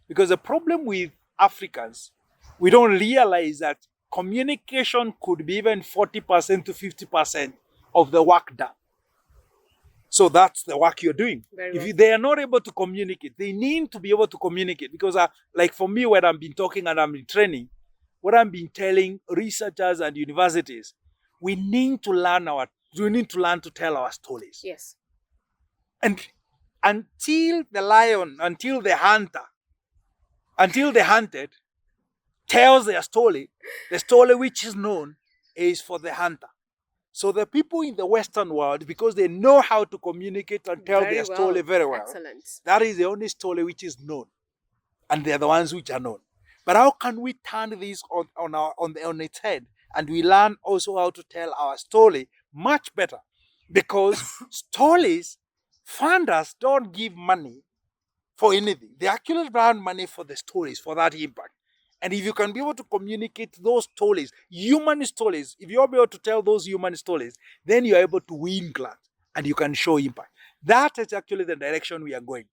Because the problem with Africans, we don't realize that communication could be even 40% to 50% of the work done. So that's the work you're doing. If they are not able to communicate, they need to be able to communicate. Because like for me, when I've been talking and I'm in training, what I've been telling researchers and universities, we need to learn to tell our stories. Yes. And until the hunted tells their story, the story which is known is for the hunter. So the people in the Western world, because they know how to communicate and tell their story very well, excellent. That is the only story which is known. And they're the ones which are known. But how can we turn this on its head? And we learn also how to tell our story much better. Because stories, funders don't give money for anything. They actually earn money for the stories, for that impact. And if you can be able to communicate those stories, human stories, if you're able to tell those human stories, then you're able to win grants and you can show impact. That is actually the direction we are going.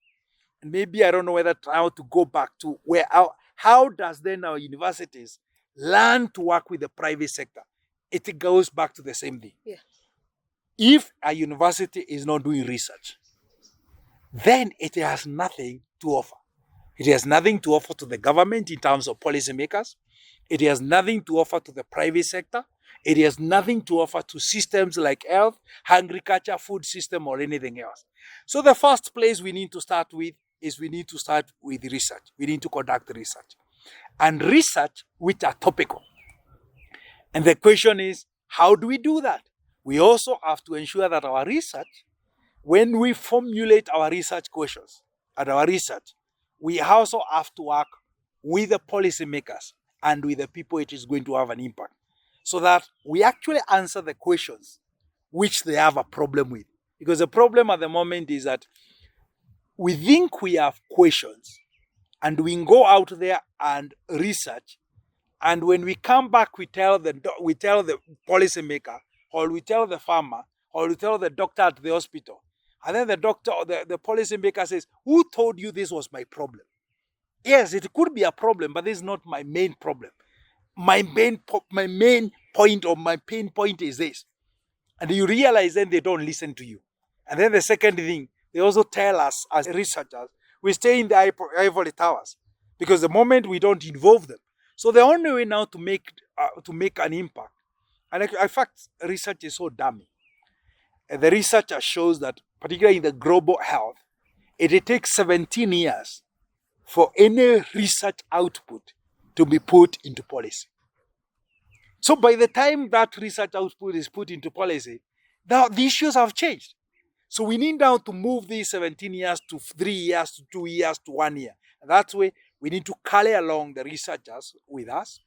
And maybe I don't know whether now to go back to how does then our universities learn to work with the private sector? It goes back to the same thing. Yeah. If a university is not doing research, then it has nothing to offer. It has nothing to offer to the government in terms of policymakers. It has nothing to offer to the private sector. It has nothing to offer to systems like health, agriculture, food system, or anything else. So the first place we need to start with is we need to start with research. We need to conduct research. And research which are topical. And the question is, how do we do that? We also have to ensure that our research, when we formulate our research questions and our research, we also have to work with the policymakers and with the people it is going to have an impact. so that we actually answer the questions which they have a problem with. Because the problem at the moment is that we think we have questions and we go out there and research, and when we come back, we tell the policymaker, or we tell the farmer, or we tell the doctor at the hospital, and then the doctor or the policymaker says, "Who told you this was my problem?" Yes, it could be a problem, but this is not my main problem. My main point or my pain point is this, and you realize then they don't listen to you. And then the second thing, they also tell us as researchers, we stay in the ivory towers, because the moment we don't involve them. So the only way now to make an impact, and in fact, research is so dummy. The research shows that, particularly in the global health, it takes 17 years for any research output to be put into policy. So by the time that research output is put into policy, now the issues have changed. So we need now to move these 17 years to 3 years, to 2 years, to 1 year. And that's why we need to carry along the researchers with us,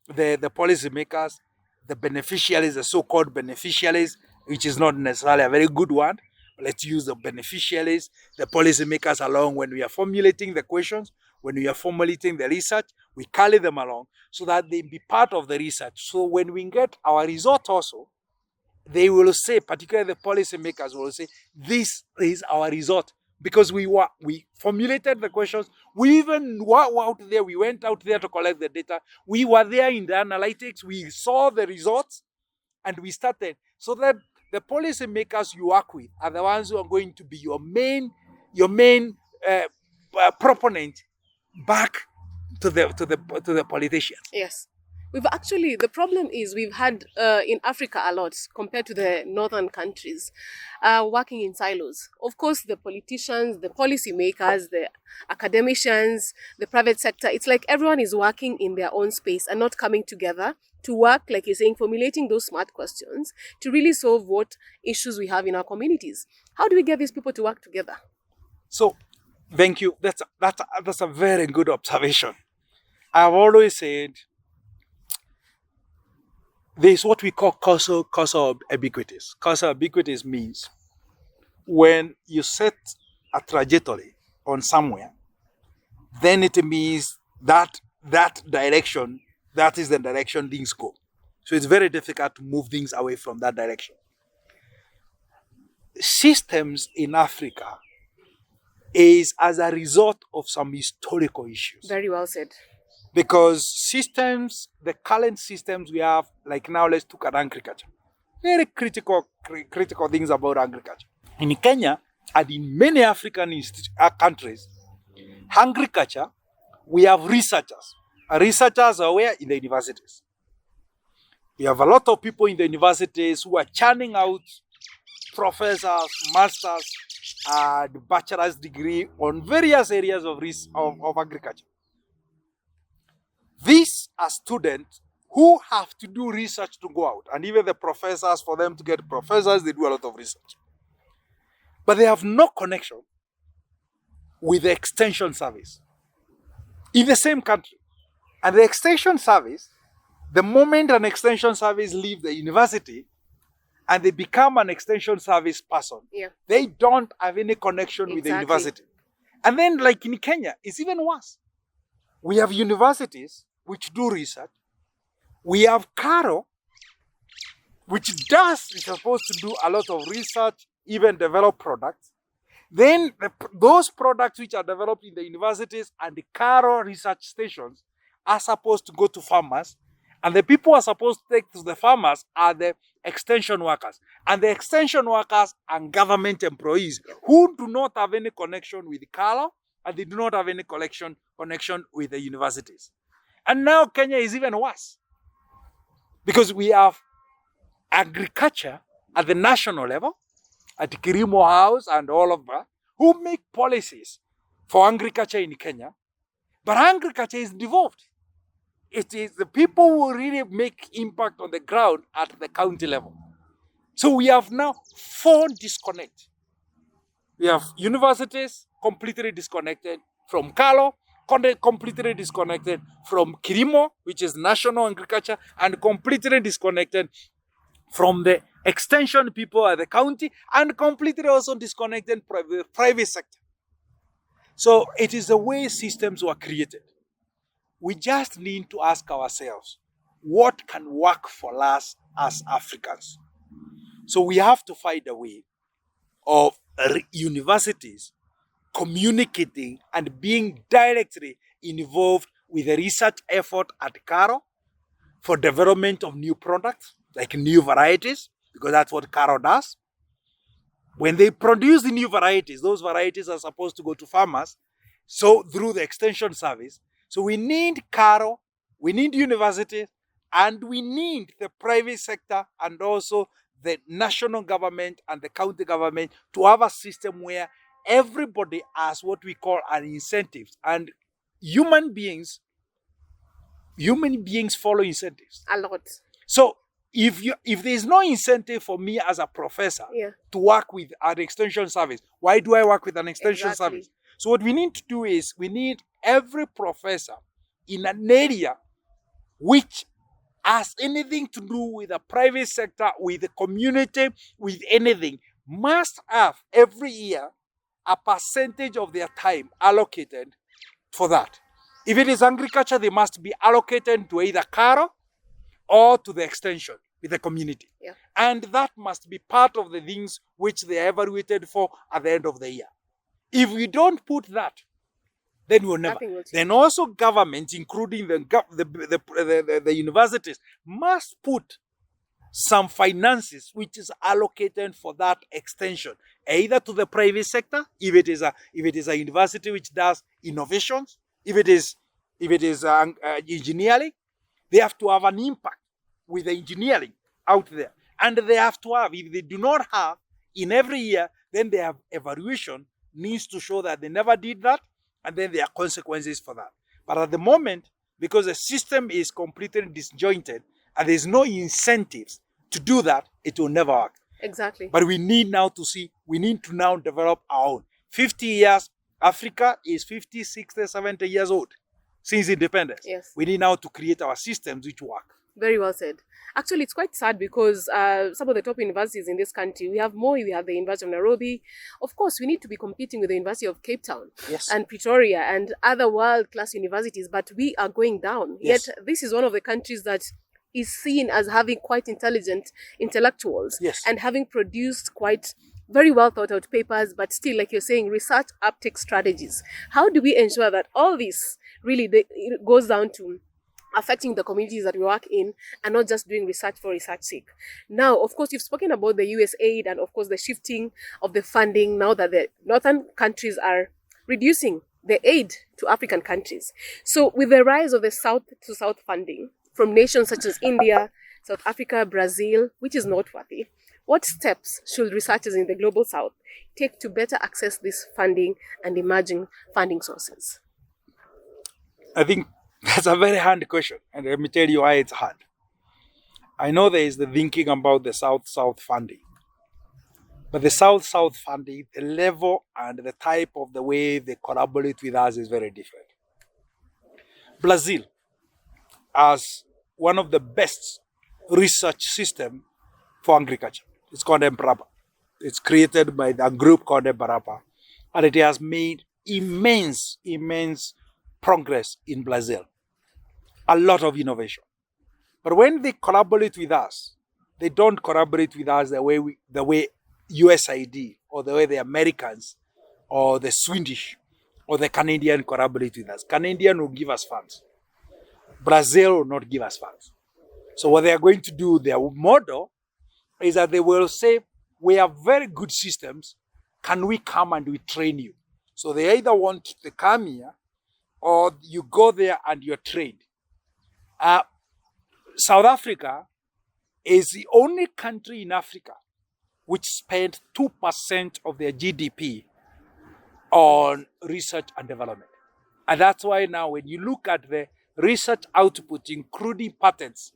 the policymakers, the beneficiaries, the so-called beneficiaries, which is not necessarily a very good one. Let's use the beneficiaries, the policymakers along when we are formulating the questions, when we are formulating the research, we carry them along so that they be part of the research. So when we get our result also, they will say, particularly the policymakers will say, this is our result. Because we formulated the questions, we even were out there, we went out there to collect the data, we were there in the analytics, we saw the results, and we started. So that the policymakers you work with are the ones who are going to be your main proponent back to the politicians. Yes. The problem is we've had in Africa a lot compared to the northern countries, working in silos. Of course, the politicians, the policymakers, the academicians, the private sector, it's like everyone is working in their own space and not coming together to work, like you're saying, formulating those smart questions to really solve what issues we have in our communities. How do we get these people to work together? So, thank you. That's a very good observation. I've always said, there's what we call causal ubiquities. Causal ubiquities means when you set a trajectory on somewhere, then it means that direction, that is the direction things go. So it's very difficult to move things away from that direction. Systems in Africa is as a result of some historical issues. Very well said. Because systems, the current systems we have, like now let's look at agriculture. Very critical things about agriculture. In Kenya and in many African countries, agriculture, we have researchers. Researchers are where? In the universities. We have a lot of people in the universities who are churning out professors, masters, and bachelor's degree on various areas of agriculture. These are students who have to do research to go out. And even the professors, for them to get professors, they do a lot of research. But they have no connection with the extension service in the same country. And the extension service, the moment an extension service leaves the university and they become an extension service person, they don't have any connection with the university. And then, like in Kenya, it's even worse. We have universities which do research. We have Caro, which is supposed to do a lot of research, even develop products. Then those products which are developed in the universities and the Caro research stations are supposed to go to farmers. And the people who are supposed to take to the farmers are the extension workers. And the extension workers are government employees who do not have any connection with Caro, and they do not have any connection with the universities. And now Kenya is even worse. Because we have agriculture at the national level, at Kirimo House and all of that, who make policies for agriculture in Kenya. But agriculture is devolved. It is the people who really make impact on the ground at the county level. So we have now 4 disconnect. We have universities completely disconnected from Caro, completely disconnected from Kirimo, which is national agriculture, and completely disconnected from the extension people at the county, and completely also disconnected from the private sector. So it is the way systems were created. We just need to ask ourselves, what can work for us as Africans? So we have to find a way of universities communicating and being directly involved with the research effort at Caro for development of new products, like new varieties, because that's what Caro does. When they produce the new varieties, those varieties are supposed to go to farmers, so through the extension service. So we need Caro, we need universities, and we need the private sector and also the national government and the county government to have a system where everybody has what we call an incentives. And human beings follow incentives. A lot. So if there is no incentive for me as a professor to work with an extension service, why do I work with an extension service? So what we need to do is we need every professor in an area which has anything to do with the private sector, with the community, with anything, must have every year a percentage of their time allocated for that. If it is agriculture, they must be allocated to either Caro or to the extension with the community. Yeah. And that must be part of the things which they are evaluated for at the end of the year. If we don't put that, then we'll never. Then also governments, including the universities, must put some finances which is allocated for that extension, either to the private sector, if it is a university which does innovations, if it is engineering, they have to have an impact with the engineering out there, and they have to have. If they do not have in every year, then they have evaluation needs to show that they never did that, and then there are consequences for that. But at the moment, because the system is completely disjointed and there's no incentives to do that, it will never work. Exactly. But we need to now develop our own. 50 years, Africa is 50, 60, 70 years old since independence. Yes. We need now to create our systems which work. Very well said. Actually, it's quite sad because some of the top universities in this country, we have Moi, we have the University of Nairobi. Of course, we need to be competing with the University of Cape Town and Pretoria and other world-class universities, but we are going down. Yet, this is one of the countries that is seen as having quite intelligent intellectuals and having produced quite very well thought out papers, but still, like you're saying, research uptake strategies. How do we ensure that all this really it goes down to affecting the communities that we work in and not just doing research for research sake? Now, of course, you've spoken about the USAID and of course the shifting of the funding now that the northern countries are reducing the aid to African countries. So with the rise of the South to South funding from nations such as India, South Africa, Brazil, which is noteworthy, what steps should researchers in the global South take to better access this funding and emerging funding sources? I think that's a very hard question, and let me tell you why it's hard. I know there is the thinking about the South-South funding, but the South-South funding, the level and the type of the way they collaborate with us is very different. Brazil has one of the best research system for agriculture. It's called Embrapa. It's created by a group called Embrapa, and it has made immense progress in Brazil. A lot of innovation. But when they collaborate with us, they don't collaborate with us the way USAID or the way the Americans or the Swedish or the Canadian collaborate with us. Canadian will give us funds. Brazil will not give us funds. So what they are going to do, their model, is that they will say, we have very good systems. Can we come and we train you? So they either want to come here or you go there and you're trained. South Africa is the only country in Africa which spent 2% of their GDP on research and development. And that's why now when you look at the research output, including patents,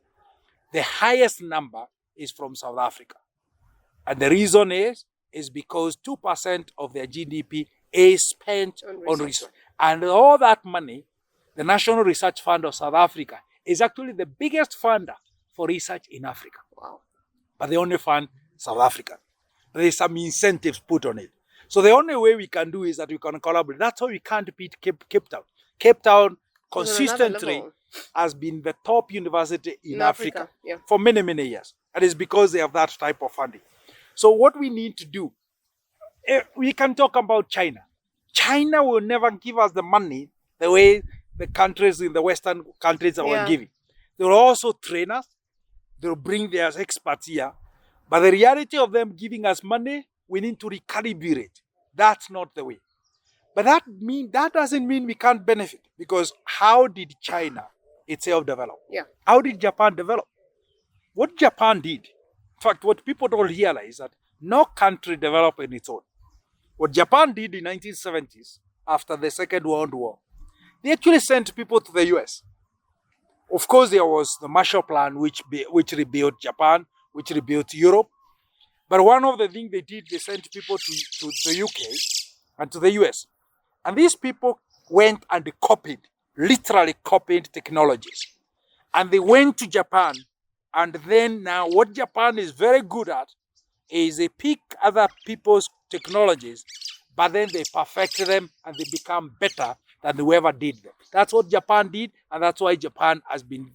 the highest number is from South Africa. And the reason is because 2% of their GDP is spent on research. And all that money, the National Research Fund of South Africa is actually the biggest funder for research in Africa. Wow. But they only fund South Africa. There is some incentives put on it. So the only way we can do is that we can collaborate. That's how we can't beat Cape Town. Cape Town consistently has been the top university in Africa for many, many years. And it's because they have that type of funding. So what we need to do, we can talk about China. China will never give us the money the way the countries in the Western countries are giving. They will also train us. They will bring their experts here. But the reality of them giving us money, we need to recalibrate. That's not the way. But that doesn't mean we can't benefit, because how did China itself develop? How did Japan develop? What Japan did, in fact, what people don't realize, that no country developed on its own. What Japan did in the 1970s, after the Second World War, they actually sent people to the US. Of course, there was the Marshall Plan, which rebuilt Japan, which rebuilt Europe. But one of the things they did, they sent people to the UK and to the US. And these people went and they literally copied technologies. And they went to Japan. And then now what Japan is very good at is they pick other people's technologies, but then they perfect them and they become better than whoever did them. That's what Japan did, and that's why Japan has been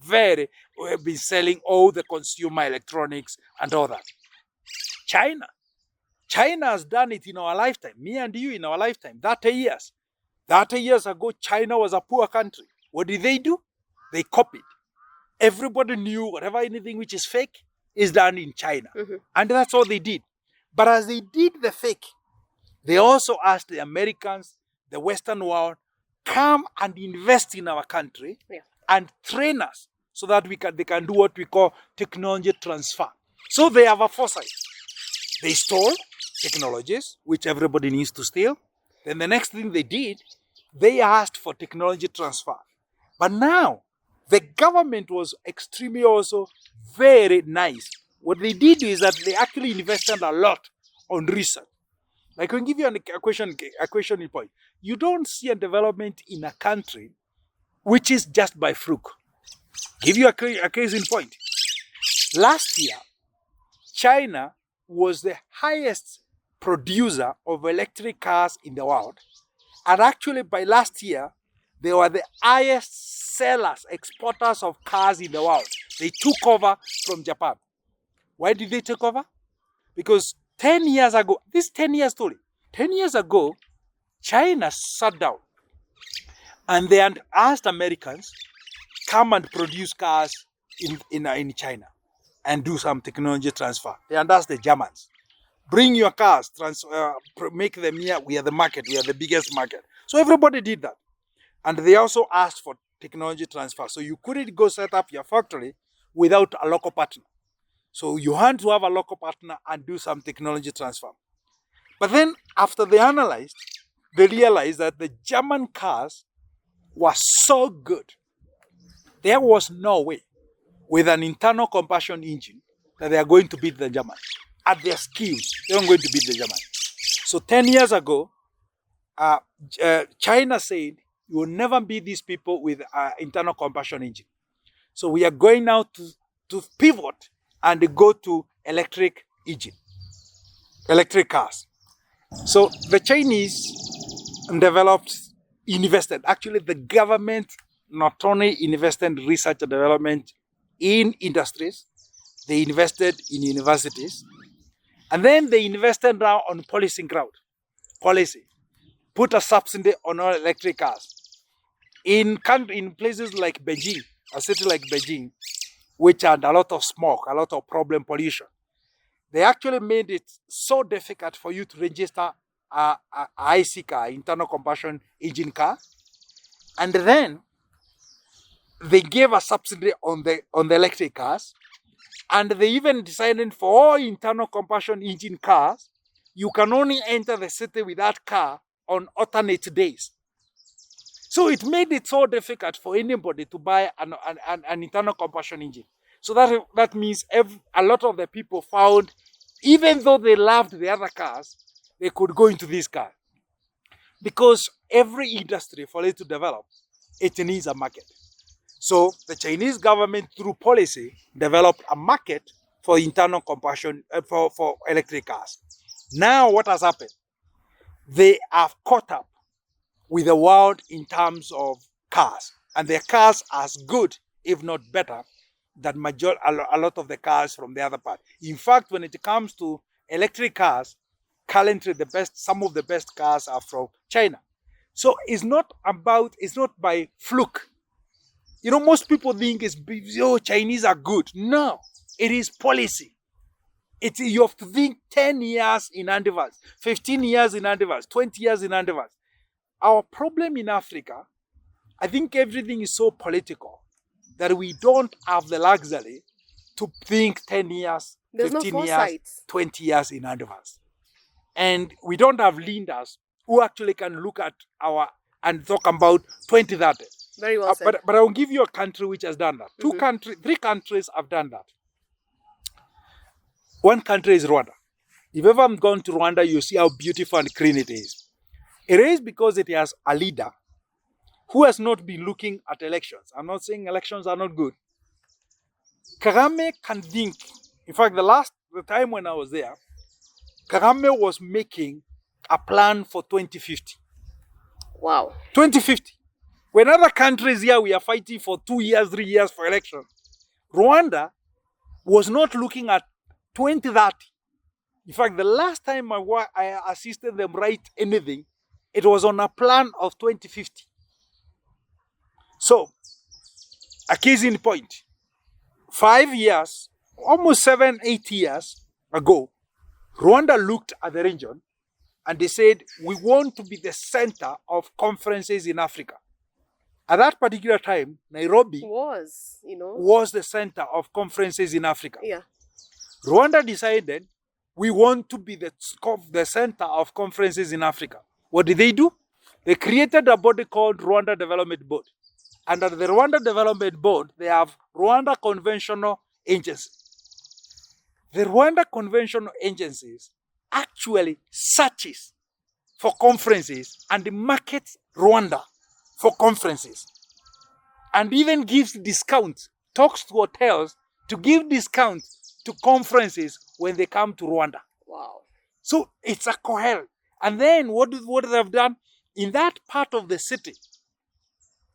selling all the consumer electronics and all that. China has done it in our lifetime, me and you in our lifetime, 30 years. 30 years ago, China was a poor country. What did they do? They copied. Everybody knew anything which is fake is done in China. And that's all they did. But as they did the fake, they also asked the Americans, the Western world, come and invest in our country and train us so that they can do what we call technology transfer. So they have a foresight. They stole technologies, which everybody needs to steal. Then the next thing they did, they asked for technology transfer. But now, the government was extremely also very nice. What they did is that they actually invested a lot on research. I can give you a question in point. You don't see a development in a country which is just by fluke. Give you a case in point. Last year, China was the highest producer of electric cars in the world. And actually by last year, they were the highest sellers, exporters of cars in the world. They took over from Japan. Why did they take over? Because 10 years ago, this 10-year story, 10 years ago, China sat down and they had asked Americans, come and produce cars in China and do some technology transfer. They had asked the Germans, bring your cars, make them here, we are the market, we are the biggest market. So everybody did that. And they also asked for technology transfer. So you couldn't go set up your factory without a local partner. So you had to have a local partner and do some technology transfer. But then after they analyzed, they realized that the German cars were so good. There was no way with an internal combustion engine that they are going to beat the Germans. At their skills, they aren't going to beat the Germans. So 10 years ago, China said, you will never beat these people with an internal combustion engine. So we are going now to pivot and go to electric cars. So the Chinese invested. Actually, the government not only invested in research and development in industries, they invested in universities, and then they invested now on policy. Put a subsidy on all electric cars. In places like Beijing, a city like Beijing, which had a lot of smoke, a lot of problem pollution, they actually made it so difficult for you to register a IC car, internal combustion engine car, and then they gave a subsidy on the electric cars, and they even decided for all internal combustion engine cars, you can only enter the city with that car on alternate days. So it made it so difficult for anybody to buy an internal combustion engine. So that means a lot of the people found, even though they loved the other cars, they could go into this car. Because every industry, for it to develop, it needs a market. So the Chinese government, through policy, developed a market for internal combustion, for electric cars. Now what has happened? They have caught up with the world in terms of cars. And their cars are as good, if not better, than a lot of the cars from the other part. In fact, when it comes to electric cars, currently some of the best cars are from China. So it's not by fluke. Most people think Chinese are good. No, it is policy. You have to think 10 years in advance, 15 years in advance, 20 years in advance. Our problem in Africa, I think everything is so political that we don't have the luxury to think 10 years, There's 15 no years, foresight. 20 years in advance. And we don't have leaders who actually can look at and talk about 2030. Very well said. But I will give you a country which has done that. 3 countries have done that. One country is Rwanda. If ever I'm gone to Rwanda, you see how beautiful and clean it is. It is because it has a leader who has not been looking at elections. I'm not saying elections are not good. Kagame can think. In fact, the time when I was there, Kagame was making a plan for 2050. Wow. 2050. When other countries here, we are fighting for 2 years, 3 years for election. Rwanda was not looking at 2030. In fact, the last time I assisted them write anything, it was on a plan of 2050. So, a case in point. 5 years, almost 7, 8 years ago, Rwanda looked at the region and they said, we want to be the center of conferences in Africa. At that particular time, Nairobi was the center of conferences in Africa. Yeah. Rwanda decided, we want to be the center of conferences in Africa. What did they do? They created a body called Rwanda Development Board. Under the Rwanda Development Board, they have Rwanda Conventional Agency. The Rwanda Conventional Agencies actually searches for conferences and markets Rwanda for conferences. And even gives discounts, talks to hotels to give discounts to conferences when they come to Rwanda. Wow. So it's a coherent. And then what they have done in that part of the city,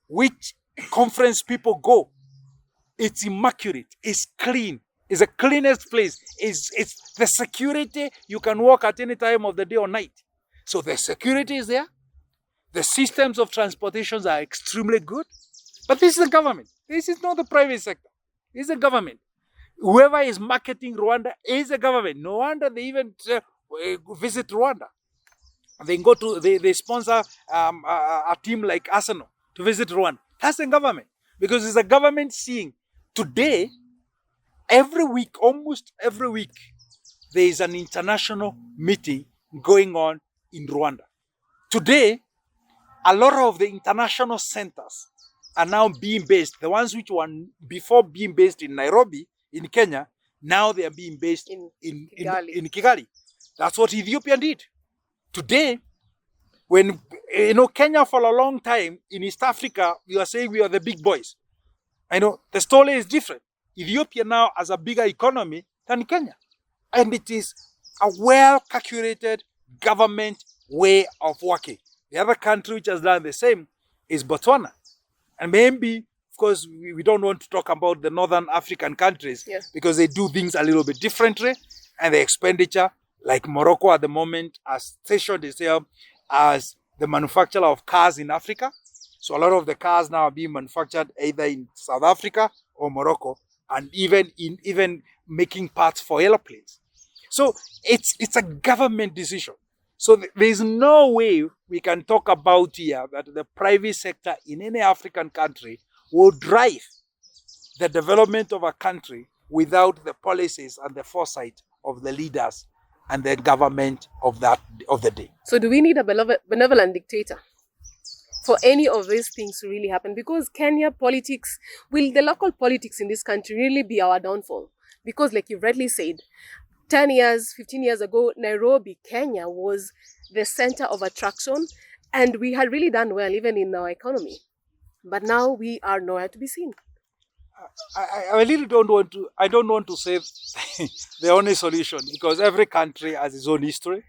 which conference people go, it's immaculate, it's clean, it's the cleanest place. It's the security. You can walk at any time of the day or night. So the security is there. The systems of transportations are extremely good. But this is the government. This is not the private sector. This is the government. Whoever is marketing Rwanda is the government. No wonder they even visit Rwanda. They sponsor a team like Arsenal to visit Rwanda. That's the government. Because it's the government seeing today, almost every week, there is an international meeting going on in Rwanda. Today, a lot of the international centers are now being based. The ones which were before being based in Nairobi, in Kenya, now they are being based in Kigali. That's what Ethiopia did. Today, when Kenya for a long time in East Africa, you are saying we are the big boys. I know the story is different. Ethiopia now has a bigger economy than Kenya. And it is a well-calculated government way of working. The other country which has done the same is Botswana. And maybe, of course, we don't want to talk about the northern African countries because they do things a little bit differently. And the expenditure, like Morocco at the moment, has stationed itself as the manufacturer of cars in Africa. So a lot of the cars now are being manufactured either in South Africa or Morocco, and even making parts for airplanes. So it's a government decision. So there's no way we can talk about here that the private sector in any African country will drive the development of a country without the policies and the foresight of the leaders and the government of the day. So do we need a benevolent dictator for any of these things to really happen? Because Kenya politics, will the local politics in this country really be our downfall? Because like you rightly said, 10 years, 15 years ago, Nairobi, Kenya was the center of attraction. And we had really done well, even in our economy. But now we are nowhere to be seen. I really don't want to. I don't want to say the only solution, because every country has its own history.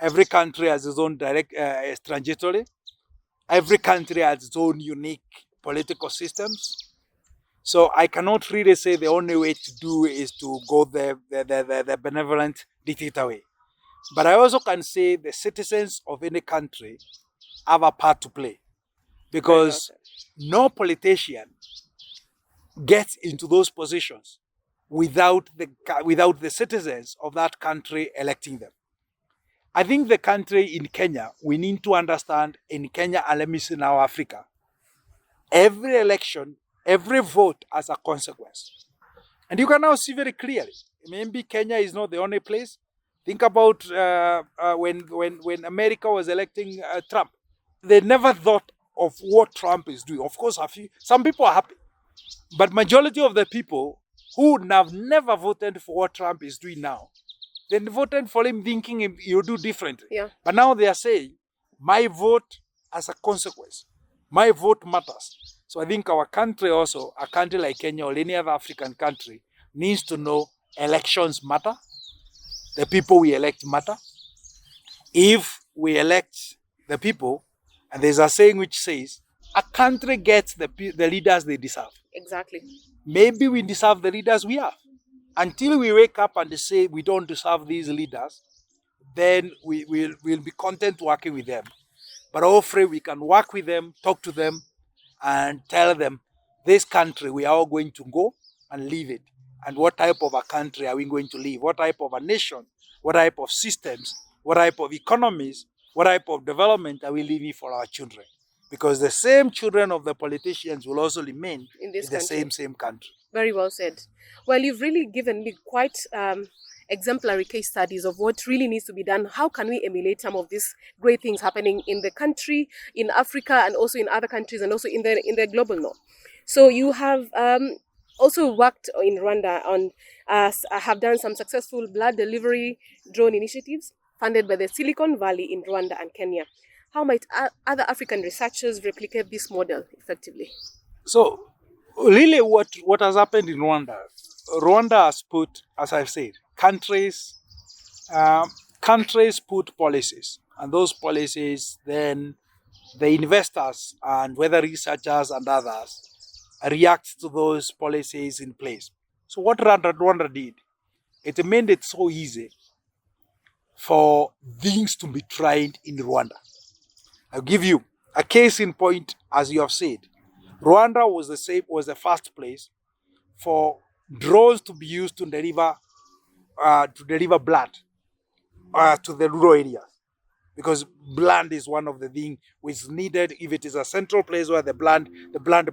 Every country has its own direct trajectory. Every country has its own unique political systems. So I cannot really say the only way to do is to go the benevolent dictator way. But I also can say the citizens of any country have a part to play, Very well because said. no politician gets into those positions without the citizens of that country electing them. I think the country in Kenya, we need to understand in Kenya, and let me say now Africa, every election, every vote has a consequence. And you can now see very clearly, maybe Kenya is not the only place. Think about when America was electing Trump. They never thought of what Trump is doing. Of course, some people are happy. But majority of the people who have never voted for what Trump is doing now, they voted for him thinking he'll do differently. Yeah. But now they are saying, my vote has a consequence. My vote matters. So I think our country also, a country like Kenya or any other African country, needs to know elections matter. The people we elect matter. If we elect the people, and there's a saying which says, a country gets the leaders they deserve. Exactly. Maybe we deserve the leaders we have. Until we wake up and say we don't deserve these leaders, then we'll be content working with them. But hopefully we can work with them, talk to them, and tell them, this country, we are all going to go and leave it. And what type of a country are we going to live? What type of a nation? What type of systems? What type of economies? What type of development are we leaving for our children? Because the same children of the politicians will also remain In this the country. same country. Very well said. Well, you've really given me quite exemplary case studies of what really needs to be done. How can we emulate some of these great things happening in the country, in Africa, and also in other countries, and also in the global north? So you have also worked in Rwanda on, have done some successful blood delivery drone initiatives funded by the Silicon Valley in Rwanda and Kenya. How might other African researchers replicate this model effectively? So, really, what has happened in Rwanda? Rwanda has put, as I've said, countries put policies, and those policies, then the investors and whether researchers and others react to those policies in place. So what Rwanda did, it made it so easy for things to be tried in Rwanda. I'll give you a case in point, as you have said. Rwanda was the first place for drones to be used to deliver blood to the rural areas, because blood is one of the things which is needed. If it is a central place where the blood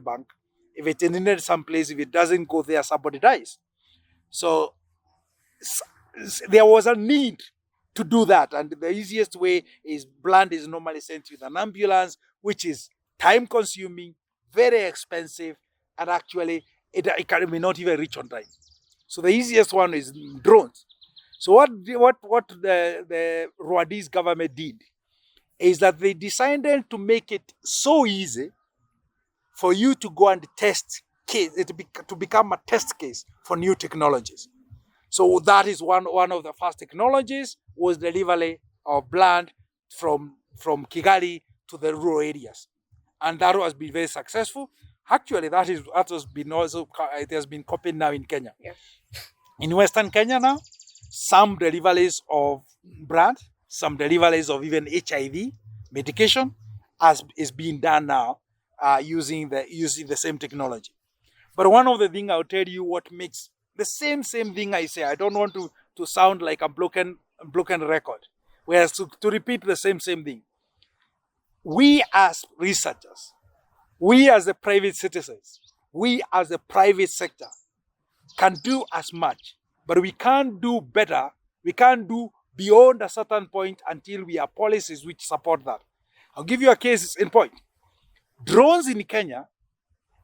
bank, if it is needed someplace, if it doesn't go there, somebody dies. So there was a need to do that, and the easiest way is blood is normally sent with an ambulance, which is time consuming, very expensive, and actually it may not even reach on time. So the easiest one is drones. So what the Rwandese government did is that they decided to make it so easy for you to go and test case, to become a test case for new technologies. So that is one of the first technologies was delivery of blood from Kigali to the rural areas, and that has been very successful. Actually, that has been also, it has been copied now in Kenya. Yeah. In Western Kenya now, some deliveries of blood, some deliveries of even HIV medication is being done now using the same technology. But one of the things I'll tell you what makes the same thing I say. I don't want to sound like a broken record. Whereas to repeat the same thing. We as researchers, we as the private citizens, we as the private sector can do as much, but we can't do better. We can't do beyond a certain point until we have policies which support that. I'll give you a case in point. Drones in Kenya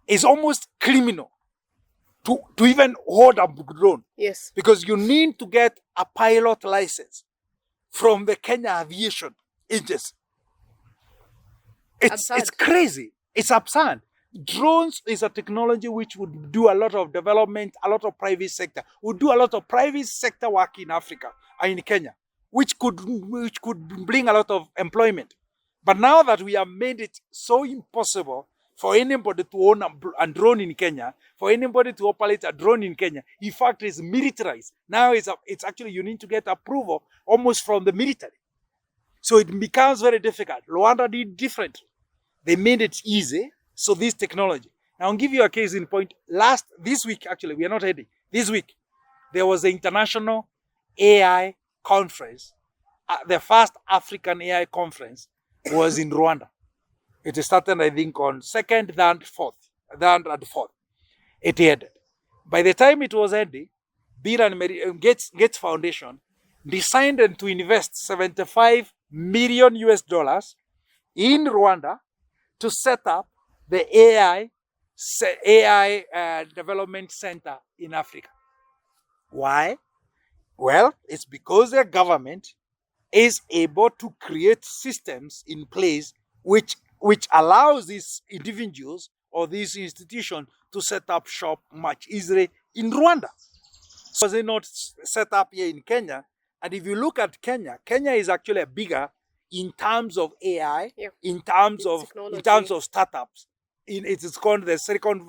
is almost criminal to even hold a drone. Yes. Because you need to get a pilot license from the Kenya Aviation Agency. It's absurd. crazy. It's absurd. Drones is a technology which would do a lot of development, a lot of private sector, would do a lot of private sector work in Africa and in Kenya, which could bring a lot of employment. But now that we have made it so impossible for anybody to own a drone in Kenya, for anybody to operate a drone in Kenya, in fact, it's militarized. Now it's actually you need to get approval almost from the military. So it becomes very difficult. Rwanda did differently. They made it easy. So this technology. Now I'll give you a case in point. This week, actually, we are not ready. This week, there was the International AI Conference. The first African AI conference was in Rwanda. It started, I think, on 2nd, then 4th. It ended. By the time it was ending, Bill and Gates Foundation decided to invest 75 million US dollars in Rwanda to set up the AI development center in Africa. Why? Well, it's because their government is able to create systems in place which allows these individuals or these institutions to set up shop much easier in Rwanda. Was it not set up here in Kenya? And if you look at Kenya, Kenya is actually bigger in terms of AI, in terms of startups. It is called the Silicon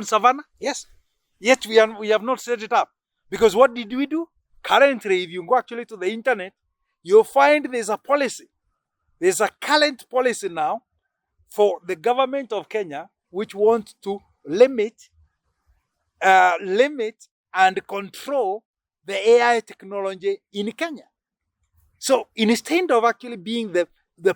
Savannah. Yes, yet we have not set it up because what did we do? Currently, if you go actually to the internet, you'll find there's a policy. There's a current policy now for the government of Kenya which wants to limit and control the AI technology in Kenya. So instead of actually being the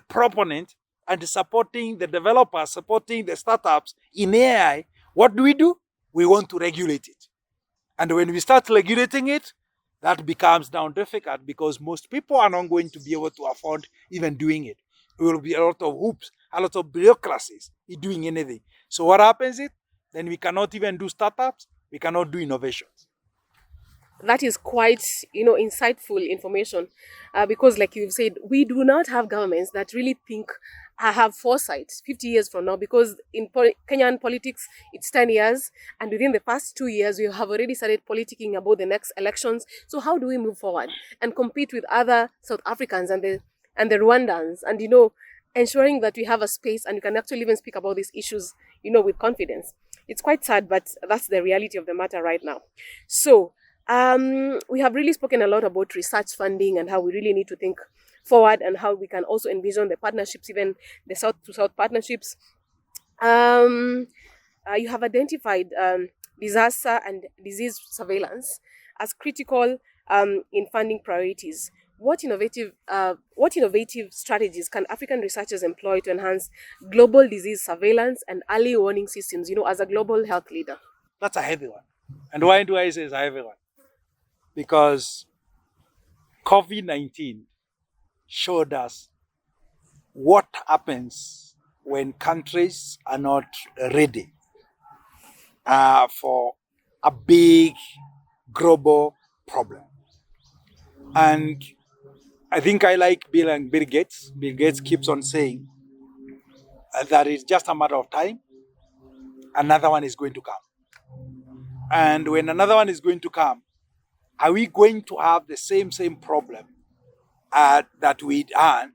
proponent and supporting the developers, supporting the startups in AI, what do? We want to regulate it. And when we start regulating it, that becomes now difficult because most people are not going to be able to afford even doing it. There will be a lot of hoops, a lot of bureaucracies in doing anything. So what happens is, then we cannot even do startups, we cannot do innovations. That is quite, insightful information because like you've said, we do not have governments that really think, have foresight 50 years from now, because in Kenyan politics, it's 10 years. And within the past 2 years, we have already started politicking about the next elections. So how do we move forward and compete with other South Africans and the Rwandans and, ensuring that we have a space and we can actually even speak about these issues, with confidence. It's quite sad, but that's the reality of the matter right now. So, we have really spoken a lot about research funding and how we really need to think forward and how we can also envision the partnerships, even the South-to-South partnerships. You have identified disaster and disease surveillance as critical in funding priorities. What innovative strategies can African researchers employ to enhance global disease surveillance and early warning systems, as a global health leader? That's a heavy one. And why do I say it's a heavy one? Because COVID-19 showed us what happens when countries are not ready for a big global problem. And I think I like Bill Gates. Bill Gates keeps on saying that it's just a matter of time. Another one is going to come. And when another one is going to come, are we going to have the same problem that we had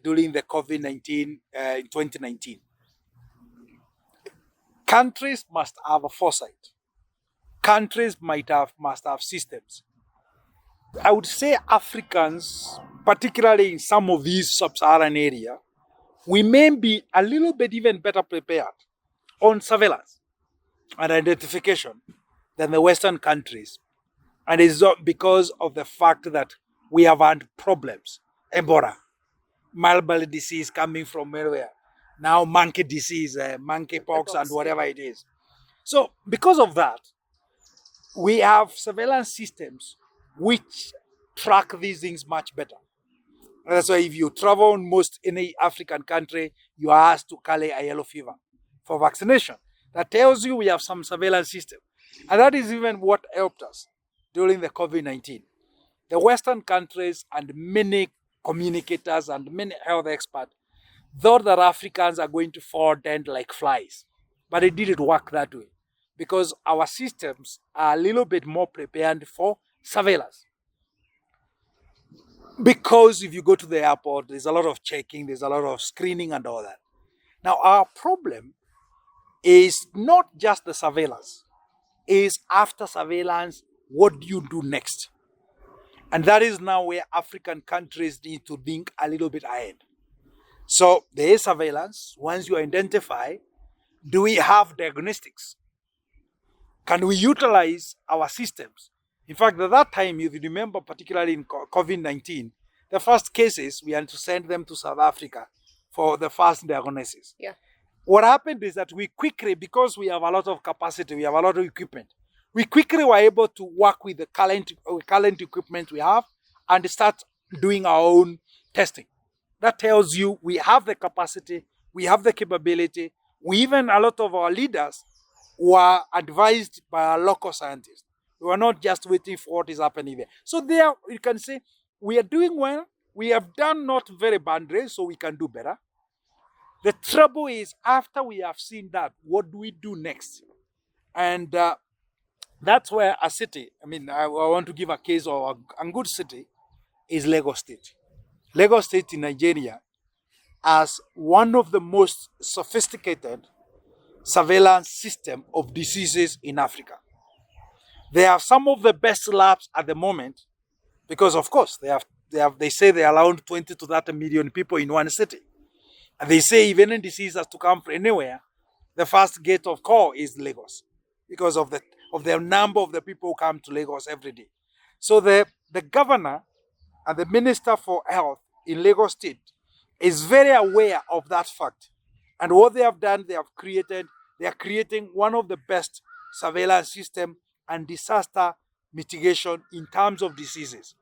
during the COVID-19 in 2019? Countries must have a foresight. Countries must have systems. I would say Africans, particularly in some of these sub-Saharan areas, we may be a little bit even better prepared on surveillance and identification than the Western countries. And it's not because of the fact that we have had problems. Ebola, Marburg disease coming from everywhere. Now monkey disease, monkeypox and whatever it is. So because of that, we have surveillance systems which track these things much better. And that's why if you travel in most any African country, you are asked to carry a yellow fever for vaccination. That tells you we have some surveillance system. And that is even what helped us during the COVID-19. The Western countries and many communicators and many health experts thought that Africans are going to fall dead like flies. But it didn't work that way because our systems are a little bit more prepared for surveillance. Because if you go to the airport, there's a lot of checking, there's a lot of screening and all that. Now, our problem is not just the surveillance, is after surveillance, what do you do next? And that is now where African countries need to think a little bit ahead. So there is surveillance. Once you identify, do we have diagnostics? Can we utilize our systems? In fact, at that time, if you remember, particularly in COVID-19, the first cases, we had to send them to South Africa for the first diagnosis. Yeah. What happened is that we quickly, because we have a lot of capacity, we have a lot of equipment, we quickly were able to work with the current equipment we have and start doing our own testing. That tells you we have the capacity, we have the capability. Even a lot of our leaders were advised by our local scientists. We were not just waiting for what is happening there. So there, you can say, we are doing well. We have done not very badly, so we can do better. The trouble is, after we have seen that, what do we do next? And that's where a city, I want to give a case of a good city, is Lagos State. Lagos State in Nigeria has one of the most sophisticated surveillance system of diseases in Africa. They have some of the best labs at the moment because, of course, they say they allow 20 to 30 million people in one city. And they say if any disease has to come from anywhere, the first gate of call is Lagos because of the number of the people who come to Lagos every day. So the governor and the Minister for Health in Lagos State is very aware of that fact. And what they have done, they are creating one of the best surveillance system and disaster mitigation in terms of diseases.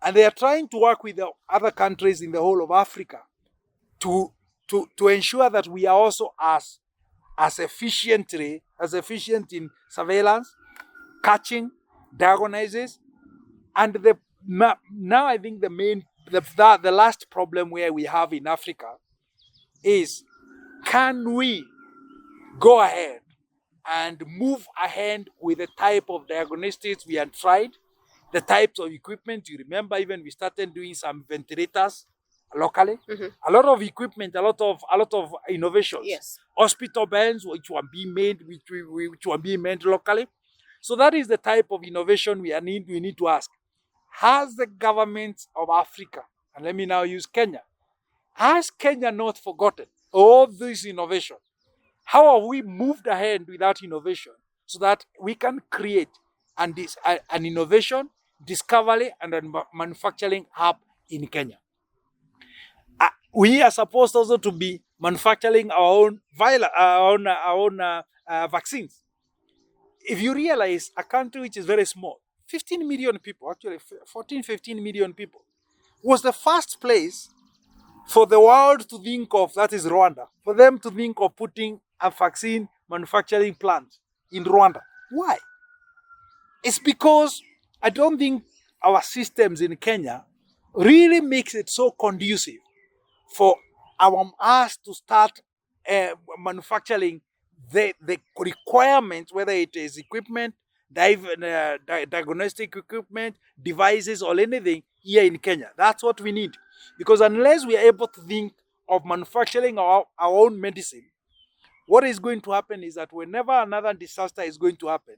And they are trying to work with the other countries in the whole of Africa to ensure that we are also as efficient in surveillance, catching, diagnosis, and now I think the last problem where we have in Africa is, can we go ahead and move ahead with the type of diagnostics we had tried, the types of equipment? You remember, even we started doing some ventilators locally. Mm-hmm. A lot of equipment, a lot of innovations. Yes. Hospital beds which were being made locally. So that is the type of innovation we need to ask. Has the government of Africa, and let me now use Kenya, has Kenya not forgotten all this innovation? How have we moved ahead with that innovation so that we can create an innovation, discovery, and a manufacturing hub in Kenya? We are supposed also to be manufacturing our own vaccines. If you realize, a country which is very small, 15 million people, actually 14, 15 million people, was the first place for the world to think of, that is Rwanda, for them to think of putting a vaccine manufacturing plant in Rwanda. Why? It's because I don't think our systems in Kenya really makes it so conducive for us to start manufacturing the requirements, whether it is equipment, diagnostic equipment, devices, or anything here in Kenya. That's what we need. Because unless we are able to think of manufacturing our own medicine, what is going to happen is that whenever another disaster is going to happen,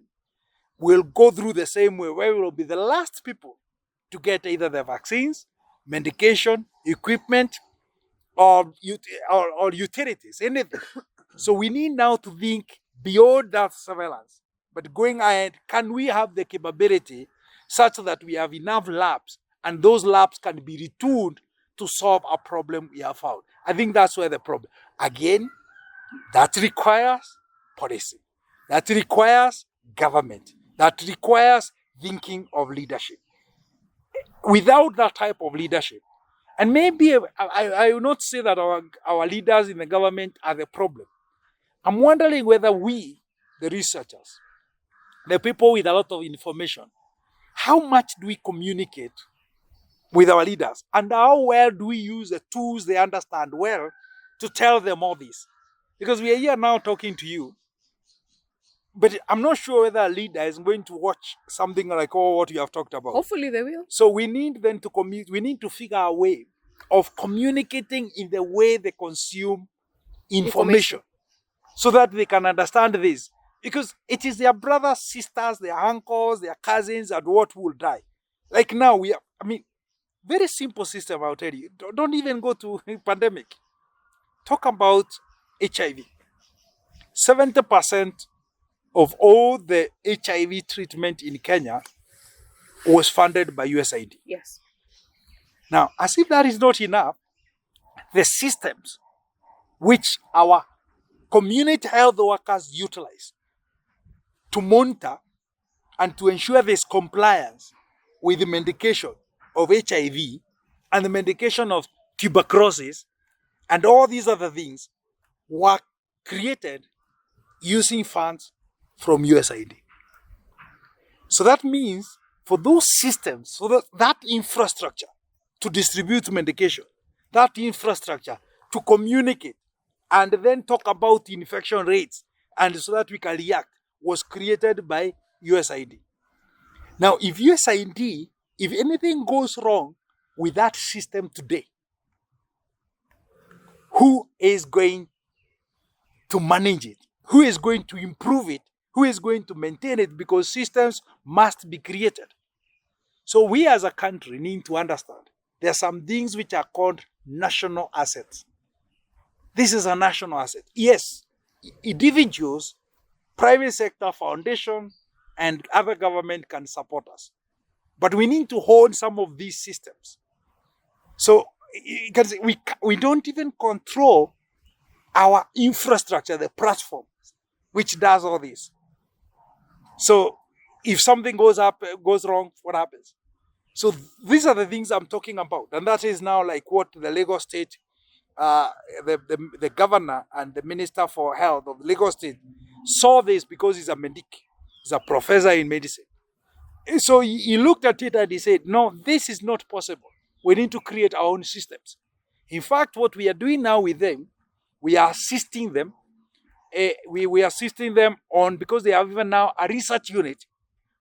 we'll go through the same way, where we will be the last people to get either the vaccines, medication, equipment, or utilities, anything. So we need now to think beyond that surveillance. But going ahead, can we have the capability such that we have enough labs and those labs can be retooled to solve a problem we have found? I think that's where the problem. Again, that requires policy. That requires government. That requires thinking of leadership. Without that type of leadership, and maybe I will not say that our leaders in the government are the problem. I'm wondering whether we, the researchers, the people with a lot of information, how much do we communicate with our leaders? And how well do we use the tools they understand well to tell them all this? Because we are here now talking to you, but I'm not sure whether a leader is going to watch something like what you have talked about. Hopefully they will. So we need then to we need to figure a way of communicating in the way they consume information so that they can understand this. Because it is their brothers, sisters, their uncles, their cousins, and what will die. Like now, very simple system, I'll tell you. Don't even go to pandemic. Talk about HIV. 70% of all the HIV treatment in Kenya was funded by USAID. Yes. Now, as if that is not enough, the systems which our community health workers utilize to monitor and to ensure there's compliance with the medication of HIV and the medication of tuberculosis and all these other things were created using funds from USAID. So that means for those systems, so that infrastructure to distribute medication, that infrastructure to communicate and then talk about infection rates and so that we can react was created by USAID. Now, if USAID, if anything goes wrong with that system today, who is going to manage it? Who is going to improve it? Who is going to maintain it? Because systems must be created. So we as a country need to understand there are some things which are called national assets. This is a national asset. Yes, individuals, private sector, foundation, and other government can support us. But we need to hold some of these systems. So you can see we don't even control our infrastructure, the platform, which does all this. So if something goes wrong, what happens? So these are the things I'm talking about. And that is now like what the Lagos State, the governor and the minister for health of Lagos State saw this because he's a medic. He's a professor in medicine. So he looked at it and he said, no, this is not possible. We need to create our own systems. In fact, what we are doing now with them, we are assisting them. We are assisting them on, because they have even now a research unit,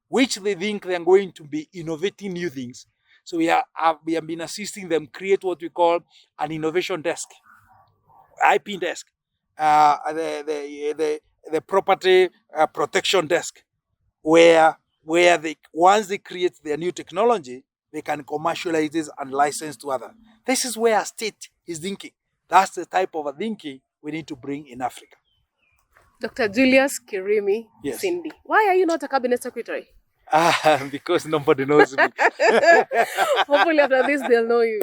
which they think they're going to be innovating new things. So we have been assisting them create what we call an innovation desk, IP desk, the property protection desk, where once they create their new technology, they can commercialize this and license to others. This is where a state is thinking. That's the type of a thinking we need to bring in Africa. Dr. Julius Kirimi Yes. Sindi. Why are you not a cabinet secretary? Because nobody knows me. Hopefully after this they'll know you.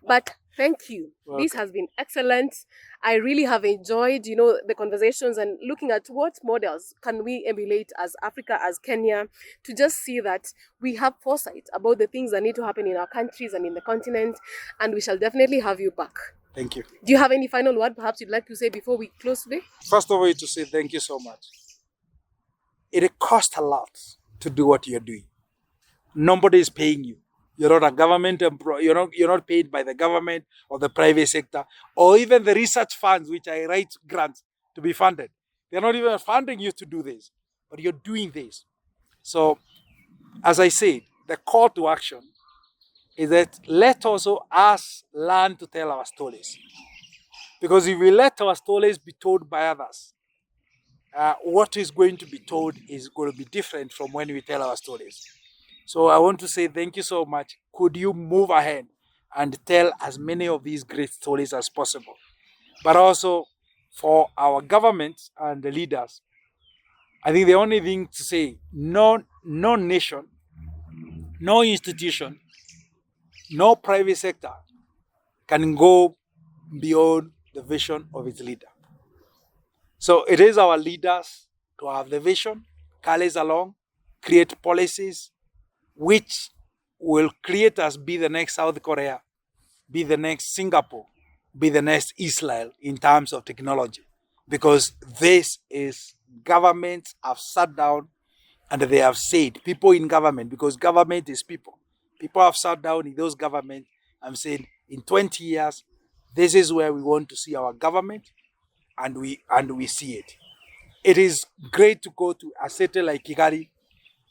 But thank you. Welcome. This has been excellent. I really have enjoyed, the conversations and looking at what models can we emulate as Africa, as Kenya, to just see that we have foresight about the things that need to happen in our countries and in the continent. And we shall definitely have you back. Thank you. Do you have any final word perhaps you'd like to say before we close today? First of all, to say thank you so much. It costs a lot to do what you're doing. Nobody is paying you. You're not a government employee. You're not paid by the government or the private sector or even the research funds, which I write grants to be funded. They're not even funding you to do this, but you're doing this. So, as I said, the call to action is that let also us learn to tell our stories. Because if we let our stories be told by others, what is going to be told is going to be different from when we tell our stories. So I want to say thank you so much. Could you move ahead and tell as many of these great stories as possible? But also for our governments and the leaders, I think the only thing to say, no nation, no institution, no private sector can go beyond the vision of its leader. So it is our leaders to have the vision, carry us along, create policies which will create us be the next South Korea, be the next Singapore, be the next Israel in terms of technology. Because this is, governments have sat down and they have said, people in government, because government is people, People have sat down in those governments and said, in 20 years, this is where we want to see our government, and we see it. It is great to go to a city like Kigali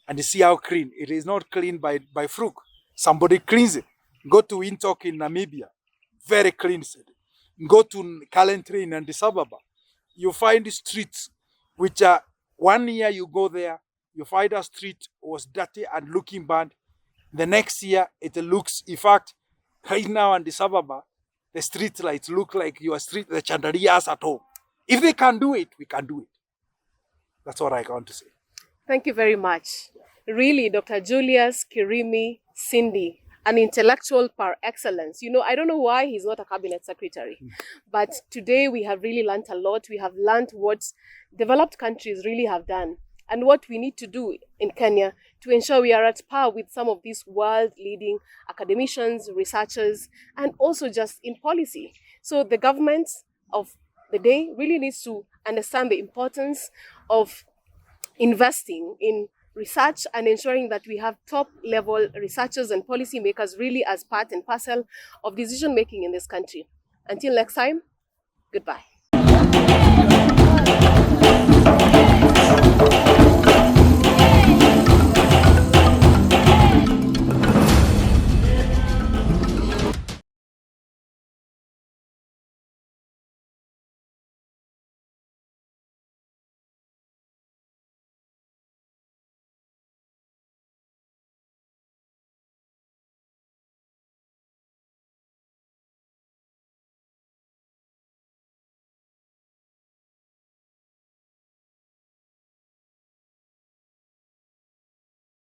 and see how clean. It is not clean by fluke. Somebody cleans it. Go to Windhoek in Namibia, very clean city. Go to Kalentry in Addis Ababa. You find streets which are, 1 year you go there, you find a street was dirty and looking bad. The next year it looks, in fact, right now in Addis Ababa, the street lights look like your street, the chandeliers at home. If they can do it, we can do it. That's what I want to say. Thank you very much. Really, Dr. Julius Kirimi Sindi, an intellectual par excellence. I don't know why he's not a cabinet secretary, but today we have really learned a lot. We have learned what developed countries really have done and what we need to do in Kenya to ensure we are at par with some of these world-leading academicians, researchers, and also just in policy. So the government of the day really needs to understand the importance of investing in research and ensuring that we have top-level researchers and policymakers really as part and parcel of decision-making in this country. Until next time, goodbye.